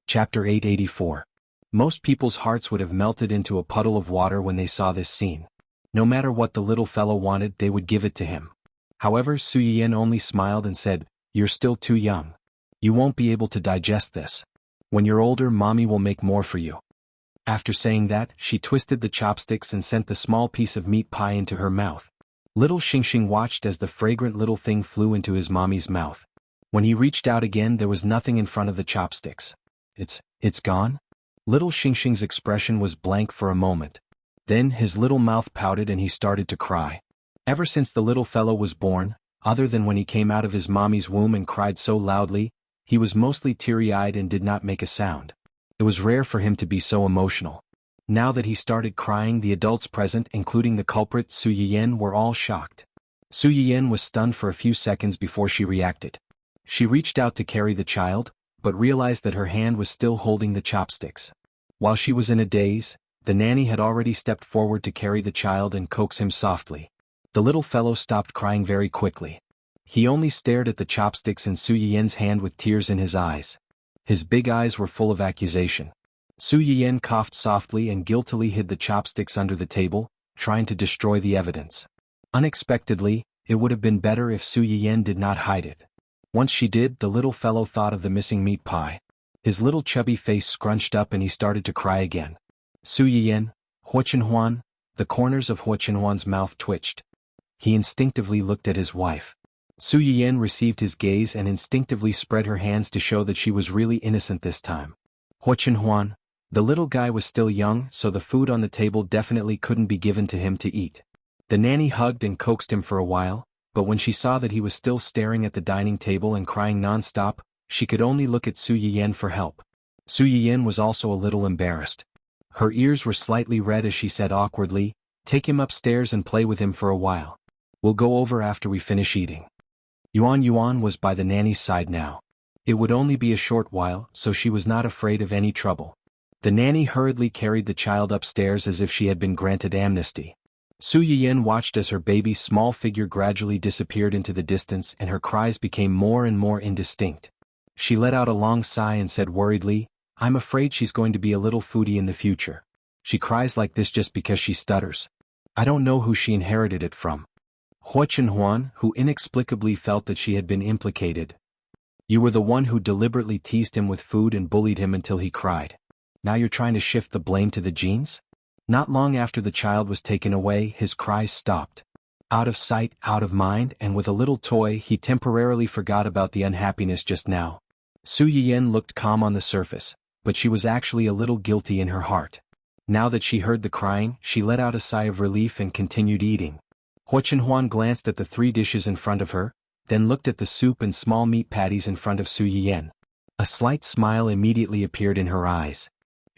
Chapter 884. Most people's hearts would have melted into a puddle of water when they saw this scene. No matter what the little fellow wanted, they would give it to him. However, Su Yiyan only smiled and said, "You're still too young. You won't be able to digest this. When you're older, mommy will make more for you." After saying that, she twisted the chopsticks and sent the small piece of meat pie into her mouth. Little Xingxing watched as the fragrant little thing flew into his mommy's mouth. When he reached out again, there was nothing in front of the chopsticks. It's gone?" Little Xingxing's expression was blank for a moment. Then his little mouth pouted and he started to cry. Ever since the little fellow was born, other than when he came out of his mommy's womb and cried so loudly, he was mostly teary-eyed and did not make a sound. It was rare for him to be so emotional. Now that he started crying, the adults present, including the culprit Su Yiyan, were all shocked. Su Yiyan was stunned for a few seconds before she reacted. She reached out to carry the child, but realized that her hand was still holding the chopsticks. While she was in a daze, the nanny had already stepped forward to carry the child and coax him softly. The little fellow stopped crying very quickly. He only stared at the chopsticks in Su Yiyan's hand with tears in his eyes. His big eyes were full of accusation. Su Yiyan coughed softly and guiltily hid the chopsticks under the table, trying to destroy the evidence. Unexpectedly, it would have been better if Su Yiyan did not hide it. Once she did, the little fellow thought of the missing meat pie. His little chubby face scrunched up and he started to cry again. Su Yiyan, Xuanhuan, the corners of Xuanhuan's mouth twitched. He instinctively looked at his wife. Su Yiyan received his gaze and instinctively spread her hands to show that she was really innocent this time. Xuanhuan, the little guy was still young, so the food on the table definitely couldn't be given to him to eat. The nanny hugged and coaxed him for a while, but when she saw that he was still staring at the dining table and crying non-stop, she could only look at Su Yiyan for help. Su Yiyan was also a little embarrassed. Her ears were slightly red as she said awkwardly, "Take him upstairs and play with him for a while. We'll go over after we finish eating." Xuanhuan was by the nanny's side now. It would only be a short while, so she was not afraid of any trouble. The nanny hurriedly carried the child upstairs as if she had been granted amnesty. Su Yiyan watched as her baby's small figure gradually disappeared into the distance and her cries became more and more indistinct. She let out a long sigh and said worriedly, "I'm afraid she's going to be a little foodie in the future. She cries like this just because she stutters. I don't know who she inherited it from." Xuanhuan, who inexplicably felt that she had been implicated. "You were the one who deliberately teased him with food and bullied him until he cried. Now you're trying to shift the blame to the genes?" Not long after the child was taken away, his cries stopped. Out of sight, out of mind, and with a little toy, he temporarily forgot about the unhappiness just now. Su Yiyan looked calm on the surface, but she was actually a little guilty in her heart. Now that she heard the crying, she let out a sigh of relief and continued eating. Xuanhuan glanced at the 3 dishes in front of her, then looked at the soup and small meat patties in front of Su Yiyan. A slight smile immediately appeared in her eyes.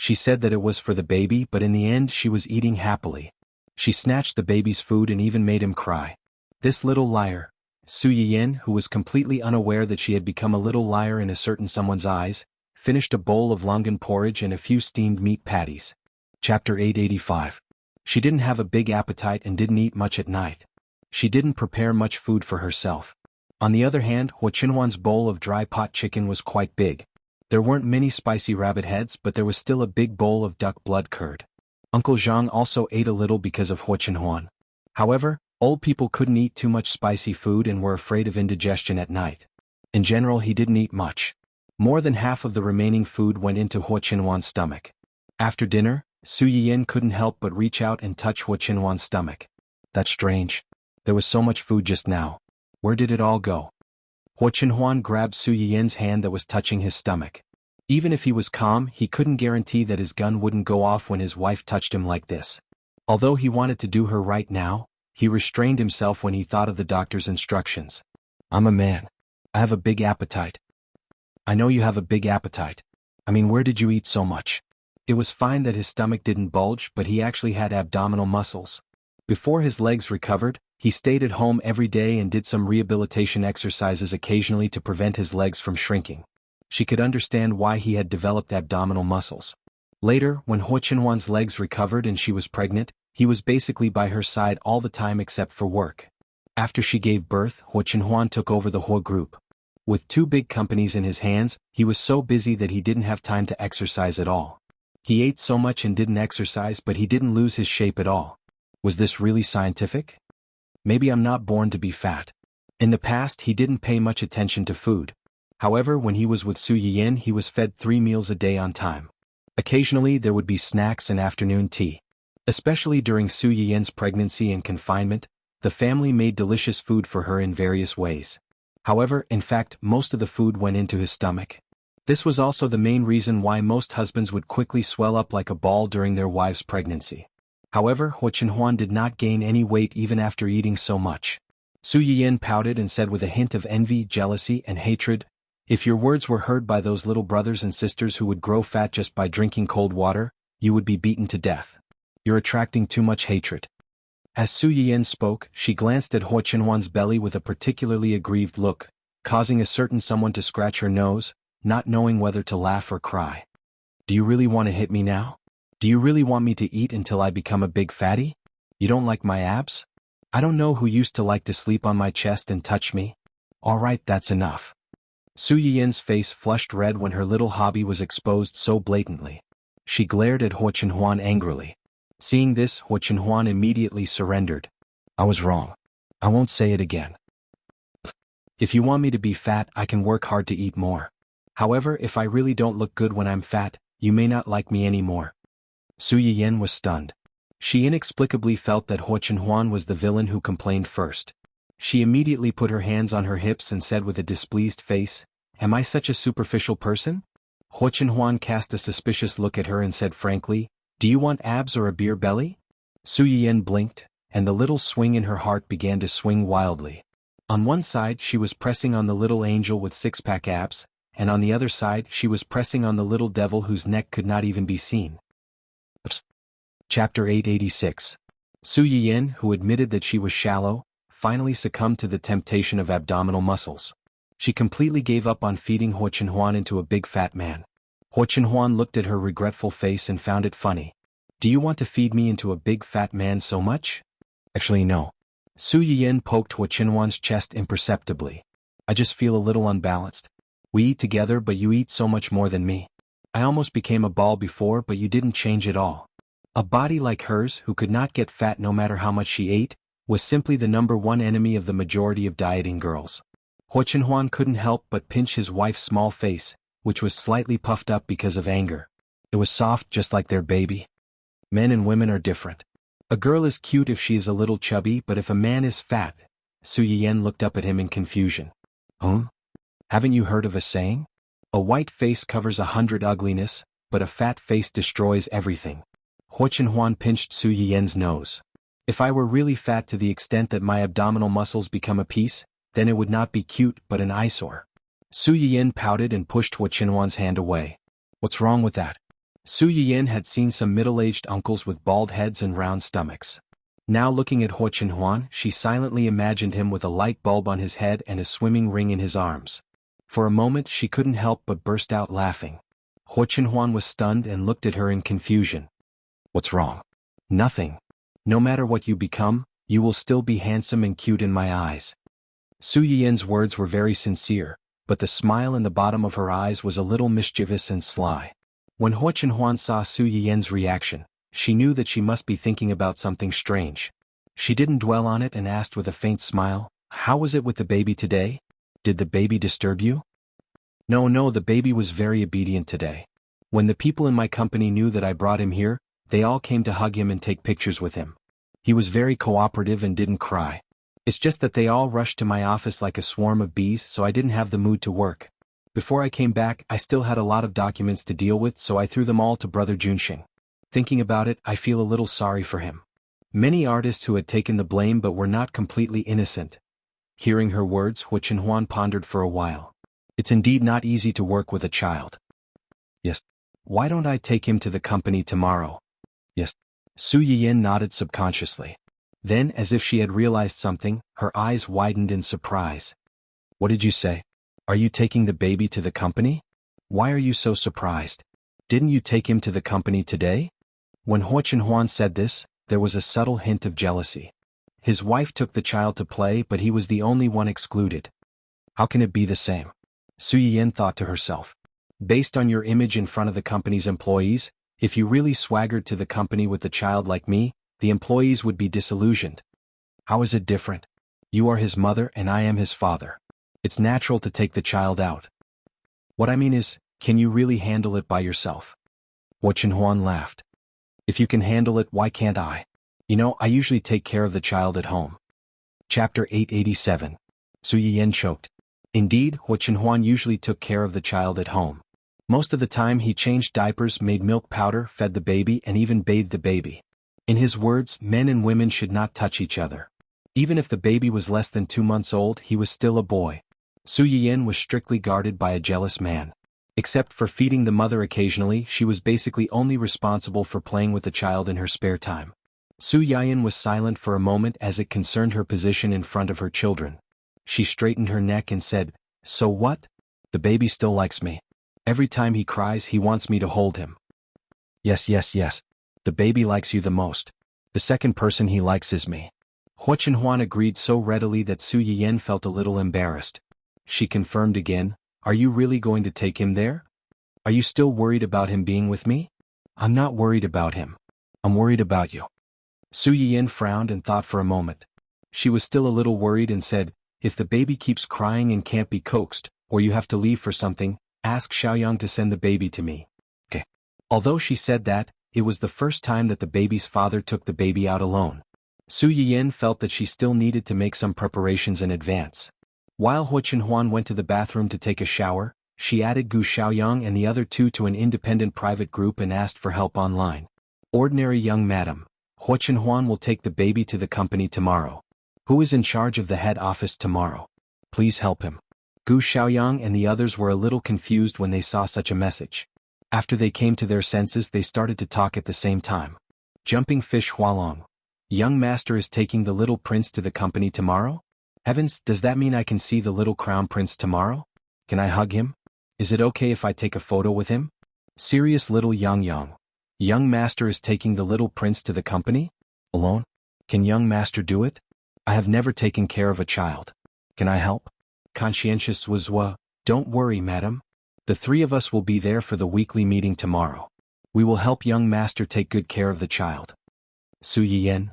She said that it was for the baby, but in the end she was eating happily. She snatched the baby's food and even made him cry. This little liar. Su Yiyan, who was completely unaware that she had become a little liar in a certain someone's eyes, finished a bowl of longan porridge and a few steamed meat patties. Chapter 885. She didn't have a big appetite and didn't eat much at night. She didn't prepare much food for herself. On the other hand, Xuanhuan's bowl of dry pot chicken was quite big. There weren't many spicy rabbit heads, but there was still a big bowl of duck blood curd. Uncle Zhang also ate a little because of Xuanhuan. However, old people couldn't eat too much spicy food and were afraid of indigestion at night. In general, he didn't eat much. More than half of the remaining food went into Xuanhuan's stomach. After dinner, Su Yiyan couldn't help but reach out and touch Xuanhuan's stomach. That's strange. There was so much food just now. Where did it all go? Xuanhuan grabbed Su Yiyan's hand that was touching his stomach. Even if he was calm, he couldn't guarantee that his gun wouldn't go off when his wife touched him like this. Although he wanted to do her right now, he restrained himself when he thought of the doctor's instructions. "I'm a man. I have a big appetite." "I know you have a big appetite. I mean, where did you eat so much?" It was fine that his stomach didn't bulge, but he actually had abdominal muscles. Before his legs recovered, he stayed at home every day and did some rehabilitation exercises occasionally to prevent his legs from shrinking. She could understand why he had developed abdominal muscles. Later, when Xuanhuan's legs recovered and she was pregnant, he was basically by her side all the time except for work. After she gave birth, Xuanhuan took over the Hua group. With two big companies in his hands, he was so busy that he didn't have time to exercise at all. He ate so much and didn't exercise, but he didn't lose his shape at all. Was this really scientific? Maybe I'm not born to be fat. In the past, he didn't pay much attention to food. However, when he was with Su Yiyin, he was fed 3 meals a day on time. Occasionally, there would be snacks and afternoon tea. Especially during Su Yiyin's pregnancy and confinement, the family made delicious food for her in various ways. However, in fact, most of the food went into his stomach. This was also the main reason why most husbands would quickly swell up like a ball during their wife's pregnancy. However, xuanhuan did not gain any weight even after eating so much. Su Yiyin pouted and said with a hint of envy, jealousy, and hatred, "If your words were heard by those little brothers and sisters who would grow fat just by drinking cold water, you would be beaten to death. You're attracting too much hatred." As Su Yiyin spoke, she glanced at xuanhuan's belly with a particularly aggrieved look, causing a certain someone to scratch her nose, not knowing whether to laugh or cry. "Do you really want to hit me now? Do you really want me to eat until I become a big fatty? You don't like my abs? I don't know who used to like to sleep on my chest and touch me. Alright, that's enough." Su Yiyin's face flushed red when her little hobby was exposed so blatantly. She glared at xuanhuan angrily. Seeing this, xuanhuan immediately surrendered. "I was wrong. I won't say it again. If you want me to be fat, I can work hard to eat more. However, if I really don't look good when I'm fat, you may not like me anymore." Su Yiyin was stunned. She inexplicably felt that xuanhuan was the villain who complained first. She immediately put her hands on her hips and said with a displeased face, "Am I such a superficial person?" Xuanhuan cast a suspicious look at her and said frankly, "Do you want abs or a beer belly?" Su Yiyin blinked, and the little swing in her heart began to swing wildly. On one side she was pressing on the little angel with six-pack abs, and on the other side she was pressing on the little devil whose neck could not even be seen. Chapter 886. Su Yiyin, who admitted that she was shallow, finally succumbed to the temptation of abdominal muscles. She completely gave up on feeding xuanhuan into a big fat man. Xuanhuan looked at her regretful face and found it funny. "Do you want to feed me into a big fat man so much?" "Actually no." Su Yiyin poked xuanhuan's chest imperceptibly. "I just feel a little unbalanced. We eat together but you eat so much more than me. I almost became a ball before but you didn't change at all." A body like hers, who could not get fat no matter how much she ate, was simply the #1 enemy of the majority of dieting girls. Xuanhuan couldn't help but pinch his wife's small face, which was slightly puffed up because of anger. It was soft just like their baby. Men and women are different. A girl is cute if she is a little chubby, but if a man is fat... Su Yiyin looked up at him in confusion. Haven't you heard of a saying? A white face covers 100 ugliness, but a fat face destroys everything. Xuanhuan pinched Su Yiyin's nose. "If I were really fat to the extent that my abdominal muscles become a piece, then it would not be cute but an eyesore." Su Yiyin pouted and pushed xuanhuan's hand away. "What's wrong with that?" Su Yiyin had seen some middle-aged uncles with bald heads and round stomachs. Now looking at xuanhuan, she silently imagined him with a light bulb on his head and a swimming ring in his arms. For a moment she couldn't help but burst out laughing. Xuanhuan was stunned and looked at her in confusion. "What's wrong?" "Nothing. No matter what you become, you will still be handsome and cute in my eyes." Su Yiyin's words were very sincere, but the smile in the bottom of her eyes was a little mischievous and sly. When xuanhuan saw Su Yiyin's reaction, she knew that she must be thinking about something strange. She didn't dwell on it and asked with a faint smile, "How was it with the baby today? Did the baby disturb you?" No, the baby was very obedient today. When the people in my company knew that I brought him here, they all came to hug him and take pictures with him. He was very cooperative and didn't cry. It's just that they all rushed to my office like a swarm of bees, so I didn't have the mood to work. Before I came back, I still had a lot of documents to deal with, so I threw them all to Brother Junxing. Thinking about it, I feel a little sorry for him. Many artists who had taken the blame but were not completely innocent. Hearing her words, xuanhuan pondered for a while. It's indeed not easy to work with a child. Yes. Why don't I take him to the company tomorrow? Yes. Su Yiyin nodded subconsciously. Then, as if she had realized something, her eyes widened in surprise. What did you say? Are you taking the baby to the company? Why are you so surprised? Didn't you take him to the company today? When xuanhuan said this, there was a subtle hint of jealousy. His wife took the child to play, but he was the only one excluded. How can it be the same? Su Yiyan thought to herself. Based on your image in front of the company's employees, if you really swaggered to the company with a child like me, the employees would be disillusioned. How is it different? You are his mother and I am his father. It's natural to take the child out. What I mean is, can you really handle it by yourself? Xuanhuan laughed. If you can handle it, why can't I? You know, I usually take care of the child at home. Chapter 887. Su Yiyan choked. Indeed, Xuanhuan usually took care of the child at home. Most of the time he changed diapers, made milk powder, fed the baby, and even bathed the baby. In his words, men and women should not touch each other. Even if the baby was less than 2 months old, he was still a boy. Su Yiyan was strictly guarded by a jealous man. Except for feeding the mother occasionally, she was basically only responsible for playing with the child in her spare time. Su Yiyan was silent for a moment as it concerned her position in front of her children. She straightened her neck and said, "So what? The baby still likes me. Every time he cries he wants me to hold him." Yes. The baby likes you the most. The second person he likes is me. Xuanhuan agreed so readily that Su Yiyan felt a little embarrassed. She confirmed again, "Are you really going to take him there? Are you still worried about him being with me?" "I'm not worried about him. I'm worried about you." Su Yiyan frowned and thought for a moment. She was still a little worried and said, "If the baby keeps crying and can't be coaxed, or you have to leave for something, ask Xiaoyang to send the baby to me." Okay. Although she said that, it was the first time that the baby's father took the baby out alone. Su Yiyan felt that she still needed to make some preparations in advance. While Xuanhuan went to the bathroom to take a shower, she added Gu Xiaoyang and the other two to an independent private group and asked for help online. "Ordinary young madam, Xuanhuan will take the baby to the company tomorrow. Who is in charge of the head office tomorrow? Please help him." Gu Xiaoyang and the others were a little confused when they saw such a message. After they came to their senses, they started to talk at the same time. Jumping Fish Hualong. "Young master is taking the little prince to the company tomorrow? Heavens, does that mean I can see the little crown prince tomorrow? Can I hug him? Is it okay if I take a photo with him?" Serious little Yang. "Young master is taking the little prince to the company? Alone? Can young master do it? I have never taken care of a child. Can I help?" Conscientious Wuzwa. "Don't worry, madam. The three of us will be there for the weekly meeting tomorrow. We will help young master take good care of the child." Su Yiyan.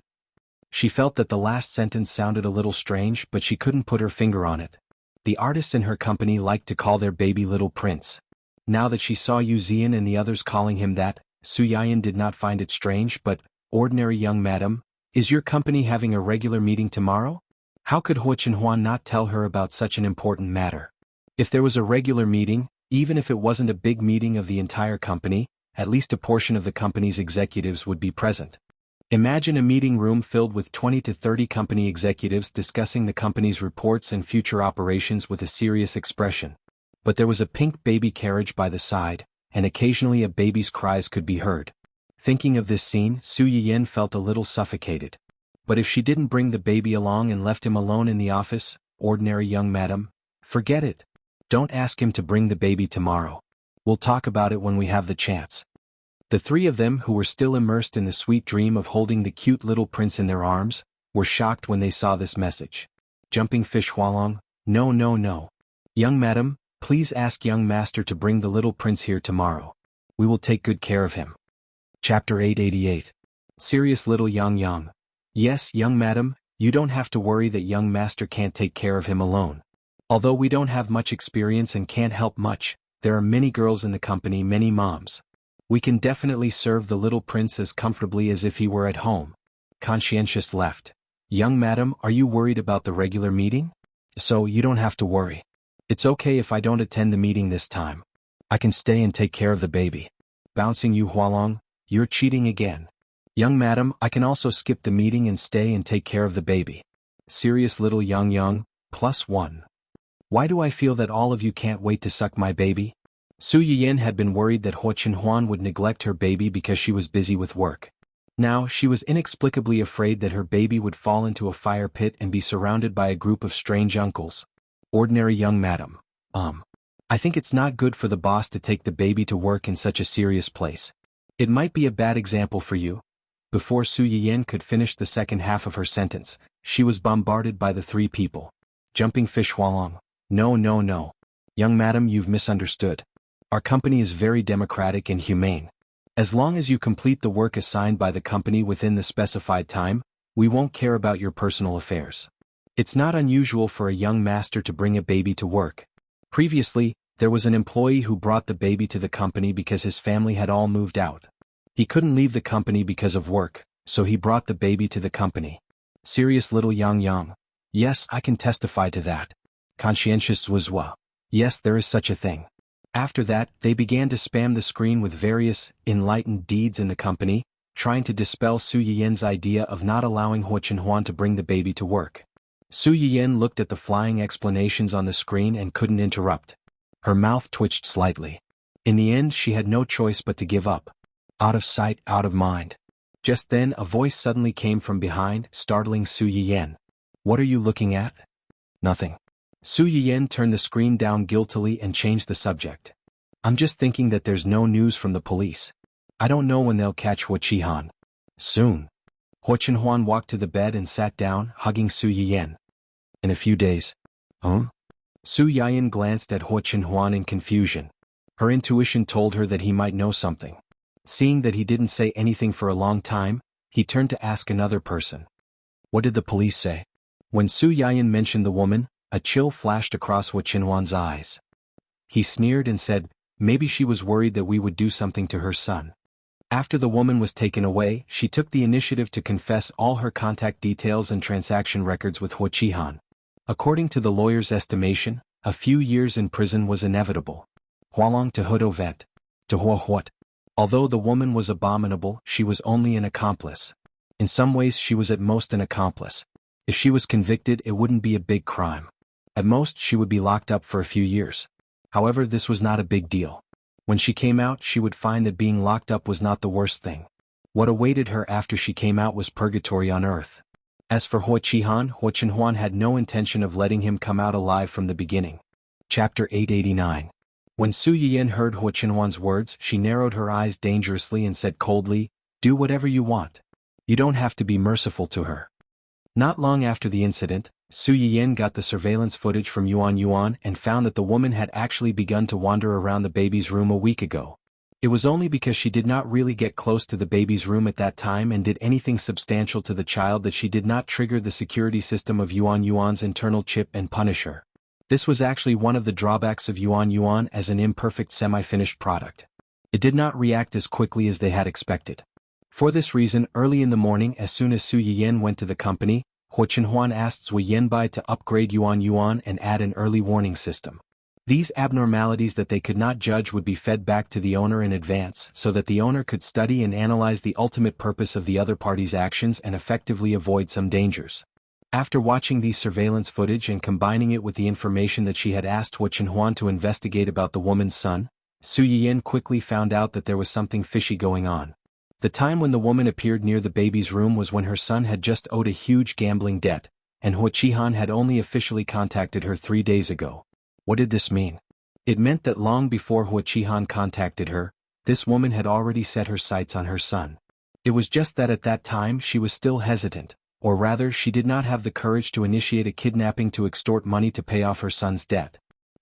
She felt that the last sentence sounded a little strange, but she couldn't put her finger on it. The artists in her company liked to call their baby Little Prince. Now that she saw Yu Zian and the others calling him that, Su Yiyan did not find it strange. "But, ordinary young madam, is your company having a regular meeting tomorrow? How could Xuanhuan not tell her about such an important matter? If there was a regular meeting, even if it wasn't a big meeting of the entire company, at least a portion of the company's executives would be present. Imagine a meeting room filled with 20 to 30 company executives discussing the company's reports and future operations with a serious expression. But there was a pink baby carriage by the side, and occasionally a baby's cries could be heard. Thinking of this scene, Su Yiyan felt a little suffocated. But if she didn't bring the baby along and left him alone in the office, ordinary young madam, forget it. Don't ask him to bring the baby tomorrow. We'll talk about it when we have the chance. The three of them, who were still immersed in the sweet dream of holding the cute little prince in their arms, were shocked when they saw this message. Jumping Fish Hualong. No. Young madam, please ask young master to bring the little prince here tomorrow. We will take good care of him." Chapter 888. Serious little Yang. "Yes, young madam, you don't have to worry that young master can't take care of him alone. Although we don't have much experience and can't help much, there are many girls in the company, many moms. We can definitely serve the little prince as comfortably as if he were at home." Conscientious left. "Young madam, are you worried about the regular meeting? So you don't have to worry. It's okay if I don't attend the meeting this time. I can stay and take care of the baby." Bouncing Yu Hualong. "You're cheating again. Young madam, I can also skip the meeting and stay and take care of the baby." Serious little Yang. +1. "Why do I feel that all of you can't wait to suck my baby?" Su Yiyan had been worried that Xuanhuan would neglect her baby because she was busy with work. Now, she was inexplicably afraid that her baby would fall into a fire pit and be surrounded by a group of strange uncles. "Ordinary young madam. I think it's not good for the boss to take the baby to work in such a serious place. It might be a bad example for you." Before Su Yiyan could finish the second half of her sentence, she was bombarded by the three people. Jumping Fish Hualong. No. Young madam, you've misunderstood. Our company is very democratic and humane. As long as you complete the work assigned by the company within the specified time, we won't care about your personal affairs. It's not unusual for a young master to bring a baby to work. Previously, there was an employee who brought the baby to the company because his family had all moved out. He couldn't leave the company because of work, so he brought the baby to the company. Serious little Yang. Yes, I can testify to that. Conscientious wuxia. Yes, there is such a thing. After that, they began to spam the screen with various enlightened deeds in the company, trying to dispel Su Yiyan's idea of not allowing xuanhuan to bring the baby to work. Su Yiyan looked at the flying explanations on the screen and couldn't interrupt. Her mouth twitched slightly. In the end, she had no choice but to give up. Out of sight, out of mind. Just then, a voice suddenly came from behind, startling Su Yiyan. What are you looking at? Nothing. Su Yiyan turned the screen down guiltily and changed the subject. I'm just thinking that there's no news from the police. I don't know when they'll catch wuxihan. Soon. Xuanhuan walked to the bed and sat down, hugging Su Yiyan. In a few days. Huh? Su Yiyan glanced at Xuanhuan in confusion. Her intuition told her that he might know something. Seeing that he didn't say anything for a long time, he turned to ask another person. What did the police say? When Su Yiyan mentioned the woman, a chill flashed across Xuanhuan's eyes. He sneered and said, maybe she was worried that we would do something to her son. After the woman was taken away, she took the initiative to confess all her contact details and transaction records with wuxihan. According to the lawyer's estimation, a few years in prison was inevitable. Hualong to hudovet. To huahuat. Although the woman was abominable, she was only an accomplice. In some ways she was at most an accomplice. If she was convicted, it wouldn't be a big crime. At most, she would be locked up for a few years. However, this was not a big deal. When she came out, she would find that being locked up was not the worst thing. What awaited her after she came out was purgatory on earth. As for Xuanhuan had no intention of letting him come out alive from the beginning. Chapter 889. When Su Yiyan heard Xuanhuan's words, she narrowed her eyes dangerously and said coldly, do whatever you want. You don't have to be merciful to her. Not long after the incident, Su Yiyan got the surveillance footage from xuanhuan and found that the woman had actually begun to wander around the baby's room a week ago. It was only because she did not really get close to the baby's room at that time and did anything substantial to the child that she did not trigger the security system of xuanhuan's internal chip and punish her. This was actually one of the drawbacks of xuanhuan as an imperfect semi-finished product. It did not react as quickly as they had expected. For this reason, early in the morning, as soon as Su Yiyan went to the company, Xuanhuan asked Zui Yanbai to upgrade xuanhuan and add an early warning system. These abnormalities that they could not judge would be fed back to the owner in advance so that the owner could study and analyze the ultimate purpose of the other party's actions and effectively avoid some dangers. After watching these surveillance footage and combining it with the information that she had asked Xuanhuan to investigate about the woman's son, Su Yiyan quickly found out that there was something fishy going on. The time when the woman appeared near the baby's room was when her son had just owed a huge gambling debt, and wuxihan had only officially contacted her 3 days ago. What did this mean? It meant that long before wuxihan contacted her, this woman had already set her sights on her son. It was just that at that time she was still hesitant, or rather she did not have the courage to initiate a kidnapping to extort money to pay off her son's debt.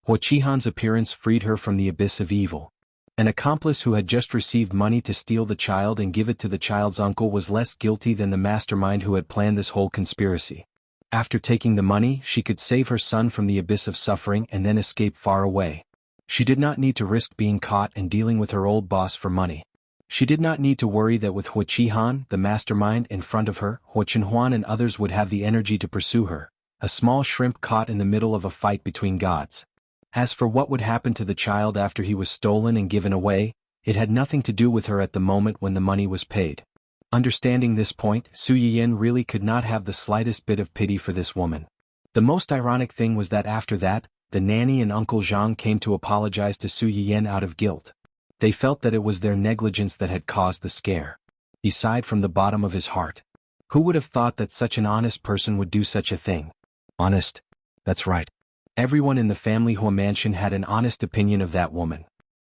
Wuxihan's appearance freed her from the abyss of evil. An accomplice who had just received money to steal the child and give it to the child's uncle was less guilty than the mastermind who had planned this whole conspiracy. After taking the money, she could save her son from the abyss of suffering and then escape far away. She did not need to risk being caught and dealing with her old boss for money. She did not need to worry that with wuxihan, the mastermind, in front of her, xuanhuan and others would have the energy to pursue her, a small shrimp caught in the middle of a fight between gods. As for what would happen to the child after he was stolen and given away, it had nothing to do with her at the moment when the money was paid. Understanding this point, Su Yiyan really could not have the slightest bit of pity for this woman. The most ironic thing was that after that, the nanny and Uncle Zhang came to apologize to Su Yiyan out of guilt. They felt that it was their negligence that had caused the scare. He sighed from the bottom of his heart. Who would have thought that such an honest person would do such a thing? Honest? That's right. Everyone in the family Hua mansion had an honest opinion of that woman.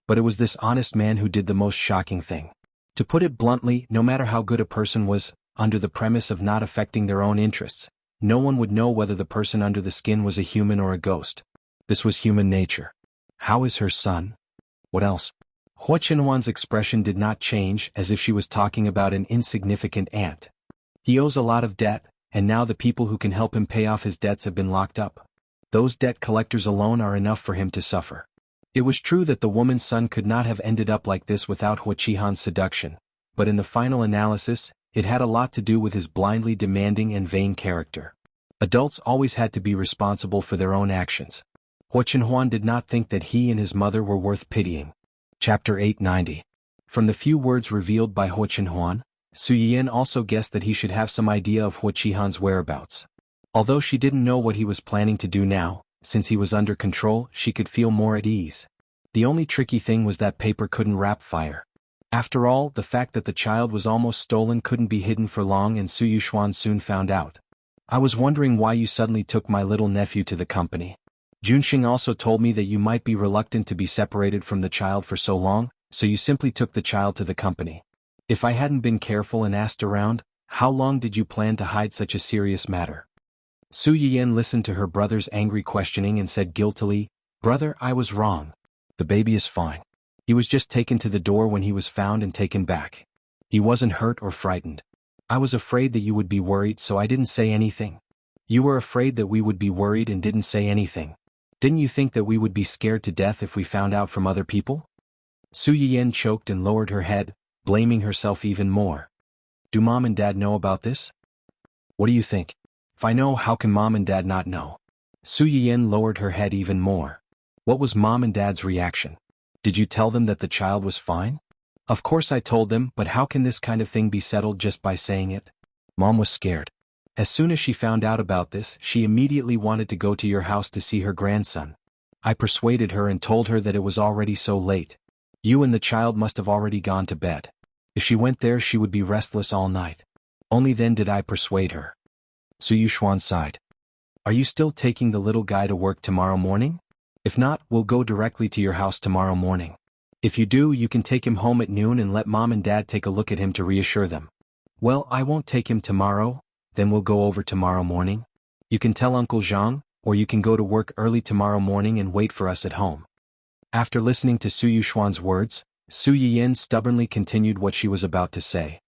But it was this honest man who did the most shocking thing. To put it bluntly, no matter how good a person was, under the premise of not affecting their own interests, no one would know whether the person under the skin was a human or a ghost. This was human nature. How is her son? What else? Xuanhuan's expression did not change, as if she was talking about an insignificant ant. He owes a lot of debt, and now the people who can help him pay off his debts have been locked up. Those debt collectors alone are enough for him to suffer. It was true that the woman's son could not have ended up like this without Huaqihan's seduction, but in the final analysis, it had a lot to do with his blindly demanding and vain character. Adults always had to be responsible for their own actions. Xuanhuan did not think that he and his mother were worth pitying. Chapter 890. From the few words revealed by Xuanhuan, Su Yiyan also guessed that he should have some idea of Huaqihan's whereabouts. Although she didn't know what he was planning to do now, since he was under control, she could feel more at ease. The only tricky thing was that paper couldn't wrap fire. After all, the fact that the child was almost stolen couldn't be hidden for long, and Su Yuxuan soon found out. I was wondering why you suddenly took my little nephew to the company. Junxing also told me that you might be reluctant to be separated from the child for so long, so you simply took the child to the company. If I hadn't been careful and asked around, how long did you plan to hide such a serious matter? Su Yiyan listened to her brother's angry questioning and said guiltily, "Brother, I was wrong. The baby is fine. He was just taken to the door when he was found and taken back. He wasn't hurt or frightened. I was afraid that you would be worried, so I didn't say anything. You were afraid that we would be worried and didn't say anything. Didn't you think that we would be scared to death if we found out from other people?" Su Yiyan choked and lowered her head, blaming herself even more. "Do Mom and Dad know about this? What do you think? If I know, how can Mom and Dad not know?" Su Yiyan lowered her head even more. What was Mom and Dad's reaction? Did you tell them that the child was fine? Of course I told them, but how can this kind of thing be settled just by saying it? Mom was scared. As soon as she found out about this, she immediately wanted to go to your house to see her grandson. I persuaded her and told her that it was already so late. You and the child must have already gone to bed. If she went there, she would be restless all night. Only then did I persuade her. Su Yuxuan sighed. Are you still taking the little guy to work tomorrow morning? If not, we'll go directly to your house tomorrow morning. If you do, you can take him home at noon and let Mom and Dad take a look at him to reassure them. Well, I won't take him tomorrow, then we'll go over tomorrow morning. You can tell Uncle Zhang, or you can go to work early tomorrow morning and wait for us at home. After listening to Su Yuxuan's words, Su Yiyan stubbornly continued what she was about to say.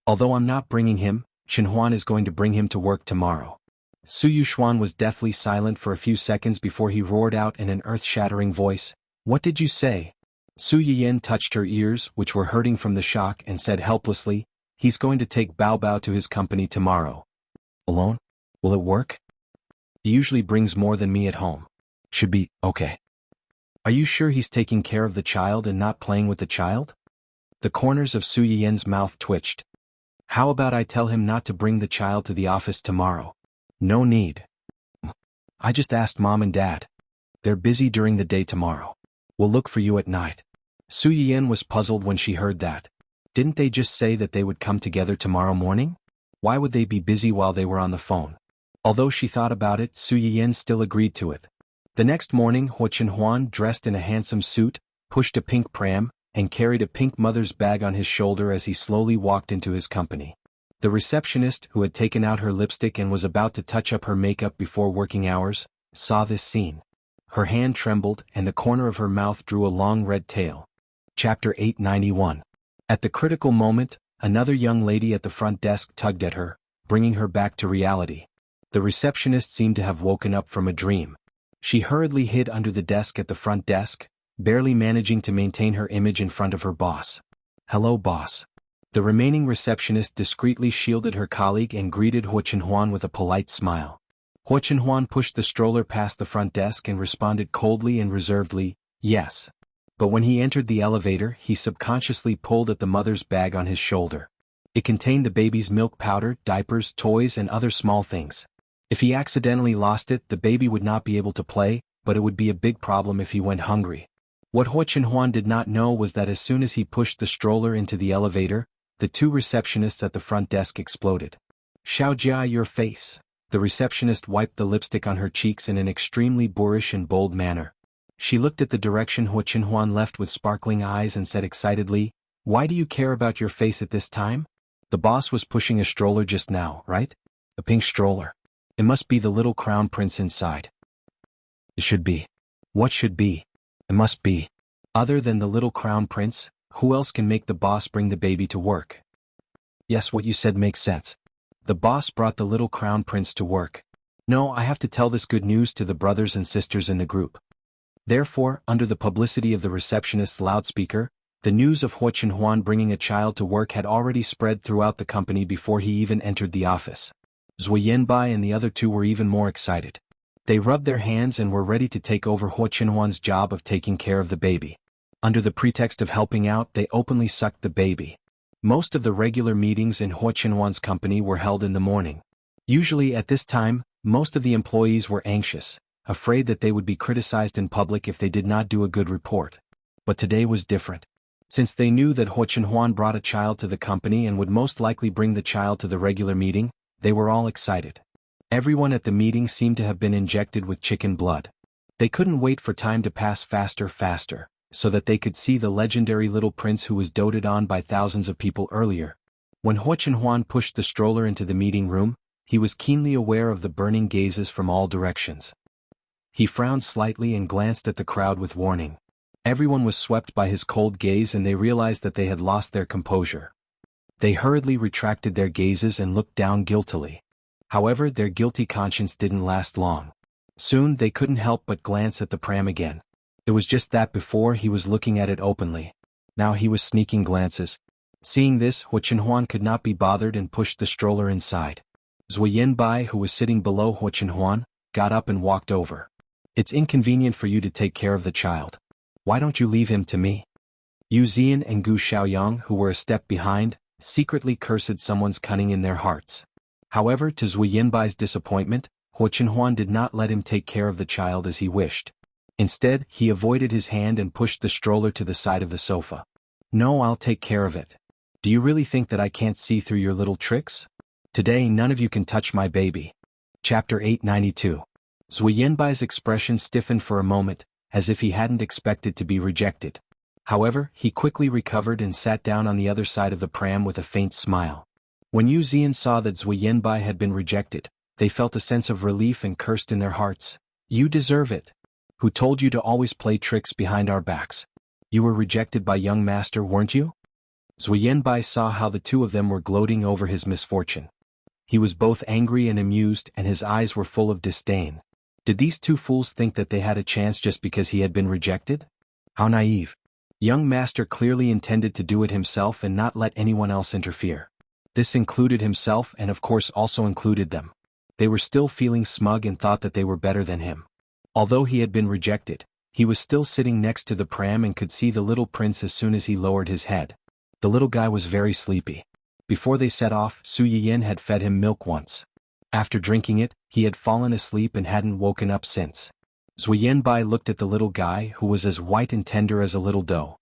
Although I'm not bringing him, Xuanhuan is going to bring him to work tomorrow. Su Yuxuan was deathly silent for a few seconds before he roared out in an earth-shattering voice, "What did you say?" Su Yiyan touched her ears, which were hurting from the shock, and said helplessly, "He's going to take Bao Bao to his company tomorrow." Alone? Will it work? He usually brings more than me at home. Should be okay. Are you sure he's taking care of the child and not playing with the child? The corners of Su Yiyan's mouth twitched. How about I tell him not to bring the child to the office tomorrow? No need. I just asked Mom and Dad. They're busy during the day tomorrow. We'll look for you at night. Su Yiyan was puzzled when she heard that. Didn't they just say that they would come together tomorrow morning? Why would they be busy while they were on the phone? Although she thought about it, Su Yiyan still agreed to it. The next morning, Xuanhuan, dressed in a handsome suit, pushed a pink pram, and carried a pink mother's bag on his shoulder as he slowly walked into his company. The receptionist, who had taken out her lipstick and was about to touch up her makeup before working hours, saw this scene. Her hand trembled and the corner of her mouth drew a long red tail. Chapter 891. At the critical moment, another young lady at the front desk tugged at her, bringing her back to reality. The receptionist seemed to have woken up from a dream. She hurriedly hid under the desk at the front desk, barely managing to maintain her image in front of her boss. "Hello, boss." The remaining receptionist discreetly shielded her colleague and greeted Xuanhuan with a polite smile. Xuanhuan pushed the stroller past the front desk and responded coldly and reservedly, "Yes." But when he entered the elevator, he subconsciously pulled at the mother's bag on his shoulder. It contained the baby's milk powder, diapers, toys, and other small things. If he accidentally lost it, the baby would not be able to play, but it would be a big problem if he went hungry. What Xuanhuan did not know was that as soon as he pushed the stroller into the elevator, the two receptionists at the front desk exploded. "Xiaojia, your face." The receptionist wiped the lipstick on her cheeks in an extremely boorish and bold manner. She looked at the direction Xuanhuan left with sparkling eyes and said excitedly, "Why do you care about your face at this time? The boss was pushing a stroller just now, right? A pink stroller. It must be the little crown prince inside." It should be. What should be? It must be. Other than the little crown prince, who else can make the boss bring the baby to work? Yes, what you said makes sense. The boss brought the little crown prince to work. No, I have to tell this good news to the brothers and sisters in the group. Therefore, under the publicity of the receptionist's loudspeaker, the news of xuanhuan bringing a child to work had already spread throughout the company before he even entered the office. Zui Yanbai and the other two were even more excited. They rubbed their hands and were ready to take over xuanhuan's job of taking care of the baby. Under the pretext of helping out, they openly sucked the baby. Most of the regular meetings in xuanhuan's company were held in the morning. Usually at this time, most of the employees were anxious, afraid that they would be criticized in public if they did not do a good report. But today was different. Since they knew that xuanhuan brought a child to the company and would most likely bring the child to the regular meeting, they were all excited. Everyone at the meeting seemed to have been injected with chicken blood. They couldn't wait for time to pass faster, so that they could see the legendary little prince who was doted on by thousands of people earlier. When xuanhuan pushed the stroller into the meeting room, he was keenly aware of the burning gazes from all directions. He frowned slightly and glanced at the crowd with warning. Everyone was swept by his cold gaze and they realized that they had lost their composure. They hurriedly retracted their gazes and looked down guiltily. However, their guilty conscience didn't last long. Soon they couldn't help but glance at the pram again. It was just that before he was looking at it openly. Now he was sneaking glances. Seeing this, xuanhuan could not be bothered and pushed the stroller inside. Zui Yanbai, who was sitting below xuanhuan, got up and walked over. It's inconvenient for you to take care of the child. Why don't you leave him to me? Yu Zian and Gu Xiaoyang, who were a step behind, secretly cursed someone's cunning in their hearts. However, to Zui Yanbai's disappointment, xuanhuan did not let him take care of the child as he wished. Instead, he avoided his hand and pushed the stroller to the side of the sofa. No, I'll take care of it. Do you really think that I can't see through your little tricks? Today none of you can touch my baby. Chapter 892. Zui Yanbai's expression stiffened for a moment, as if he hadn't expected to be rejected. However, he quickly recovered and sat down on the other side of the pram with a faint smile. When Yu Zian saw that Zui Yanbai had been rejected, they felt a sense of relief and cursed in their hearts. You deserve it. Who told you to always play tricks behind our backs? You were rejected by young master, weren't you? Zui Yanbai saw how the two of them were gloating over his misfortune. He was both angry and amused, and his eyes were full of disdain. Did these two fools think that they had a chance just because he had been rejected? How naive. Young master clearly intended to do it himself and not let anyone else interfere. This included himself and of course also included them. They were still feeling smug and thought that they were better than him. Although he had been rejected, he was still sitting next to the pram and could see the little prince as soon as he lowered his head. The little guy was very sleepy. Before they set off, Su Yiyin had fed him milk once. After drinking it, he had fallen asleep and hadn't woken up since. Zui Yanbai looked at the little guy who was as white and tender as a little doe.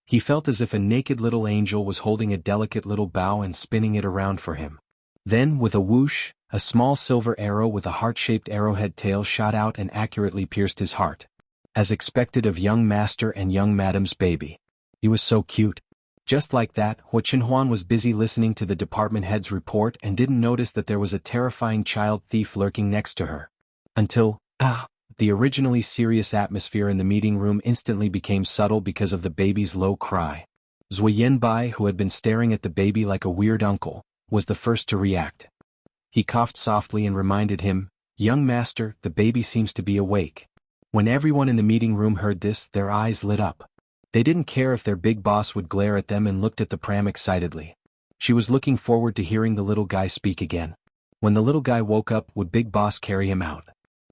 He felt as if a naked little angel was holding a delicate little bow and spinning it around for him. Then, with a whoosh, a small silver arrow with a heart-shaped arrowhead tail shot out and accurately pierced his heart. As expected of young master and young madam's baby. He was so cute. Just like that, xuanhuan was busy listening to the department head's report and didn't notice that there was a terrifying child thief lurking next to her. Until, the originally serious atmosphere in the meeting room instantly became subtle because of the baby's low cry. Zui Yanbai, who had been staring at the baby like a weird uncle, was the first to react. He coughed softly and reminded him, "Young master, the baby seems to be awake." When everyone in the meeting room heard this, their eyes lit up. They didn't care if their big boss would glare at them and looked at the pram excitedly. She was looking forward to hearing the little guy speak again. When the little guy woke up, would big boss carry him out?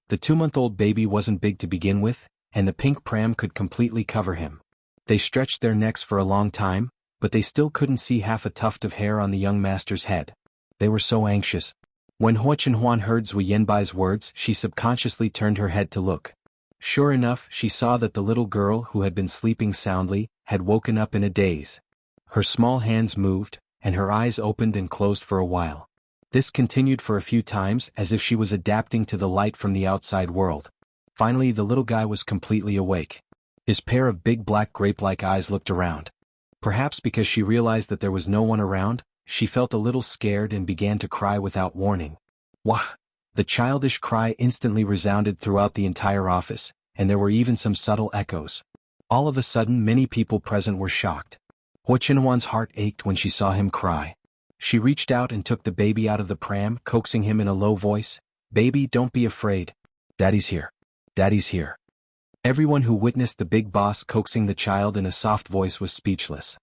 The 2-month-old baby wasn't big to begin with, and the pink pram could completely cover him. They stretched their necks for a long time, but they still couldn't see half a tuft of hair on the young master's head. They were so anxious. When xuanhuan heard Zui Yanbai's words, she subconsciously turned her head to look. Sure enough, she saw that the little girl who had been sleeping soundly had woken up in a daze. Her small hands moved, and her eyes opened and closed for a while. This continued for a few times as if she was adapting to the light from the outside world. Finally, the little guy was completely awake. His pair of big black grape-like eyes looked around. Perhaps because she realized that there was no one around, she felt a little scared and began to cry without warning. Wah! The childish cry instantly resounded throughout the entire office, and there were even some subtle echoes. All of a sudden many people present were shocked. Xuanhuan's heart ached when she saw him cry. She reached out and took the baby out of the pram, coaxing him in a low voice, "Baby, don't be afraid. Daddy's here. Daddy's here." Everyone who witnessed the big boss coaxing the child in a soft voice was speechless.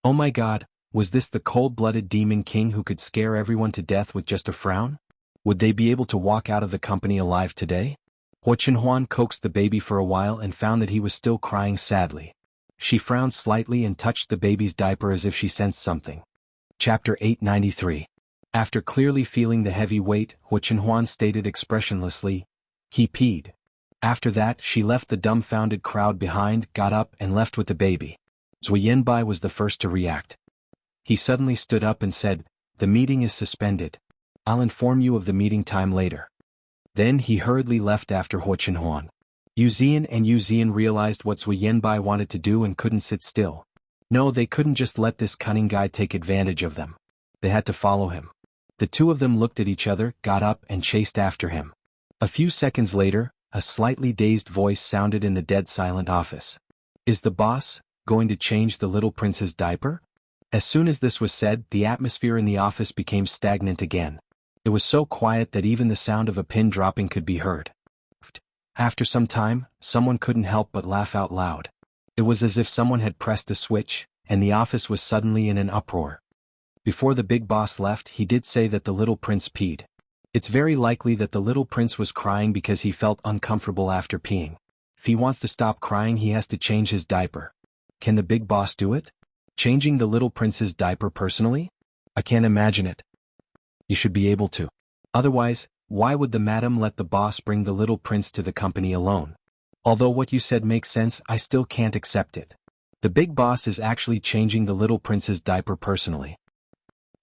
Oh my God, was this the cold-blooded demon king who could scare everyone to death with just a frown? Would they be able to walk out of the company alive today? Xuanhuan coaxed the baby for a while and found that he was still crying sadly. She frowned slightly and touched the baby's diaper as if she sensed something. Chapter 893. After clearly feeling the heavy weight, Xuanhuan stated expressionlessly, "He peed." After that, she left the dumbfounded crowd behind, got up and left with the baby. Zuyenbai was the first to react. He suddenly stood up and said, "The meeting is suspended. I'll inform you of the meeting time later." Then he hurriedly left after Xuanhuan. Yuzian and Yuzian realized what Zuyenbai wanted to do and couldn't sit still. No, they couldn't just let this cunning guy take advantage of them. They had to follow him. The two of them looked at each other, got up and chased after him. A few seconds later, a slightly dazed voice sounded in the dead-silent office. "Is the boss going to change the little prince's diaper?" As soon as this was said, the atmosphere in the office became stagnant again. It was so quiet that even the sound of a pin dropping could be heard. After some time, someone couldn't help but laugh out loud. It was as if someone had pressed a switch, and the office was suddenly in an uproar. Before the big boss left, he did say that the little prince peed. It's very likely that the little prince was crying because he felt uncomfortable after peeing. If he wants to stop crying, he has to change his diaper. Can the big boss do it? Changing the little prince's diaper personally? I can't imagine it. You should be able to. Otherwise, why would the madam let the boss bring the little prince to the company alone? Although what you said makes sense, I still can't accept it. The big boss is actually changing the little prince's diaper personally.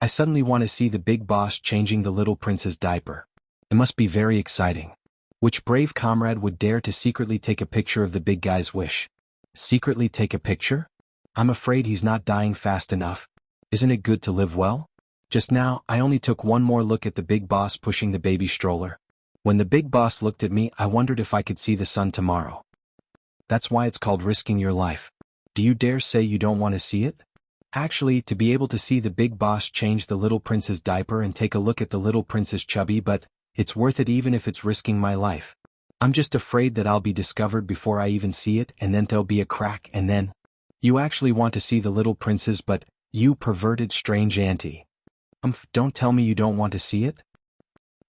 I suddenly want to see the big boss changing the little prince's diaper. It must be very exciting. Which brave comrade would dare to secretly take a picture of the big guy's wish? Secretly take a picture? I'm afraid he's not dying fast enough. Isn't it good to live well? Just now, I only took one more look at the big boss pushing the baby stroller. When the big boss looked at me, I wondered if I could see the sun tomorrow. That's why it's called risking your life. Do you dare say you don't want to see it? Actually, to be able to see the big boss change the little prince's diaper and take a look at the little prince's chubby butt, it's worth it even if it's risking my life. I'm just afraid that I'll be discovered before I even see it, and then there'll be a crack, and then... You actually want to see the little prince's butt, you perverted strange auntie. Don't tell me you don't want to see it?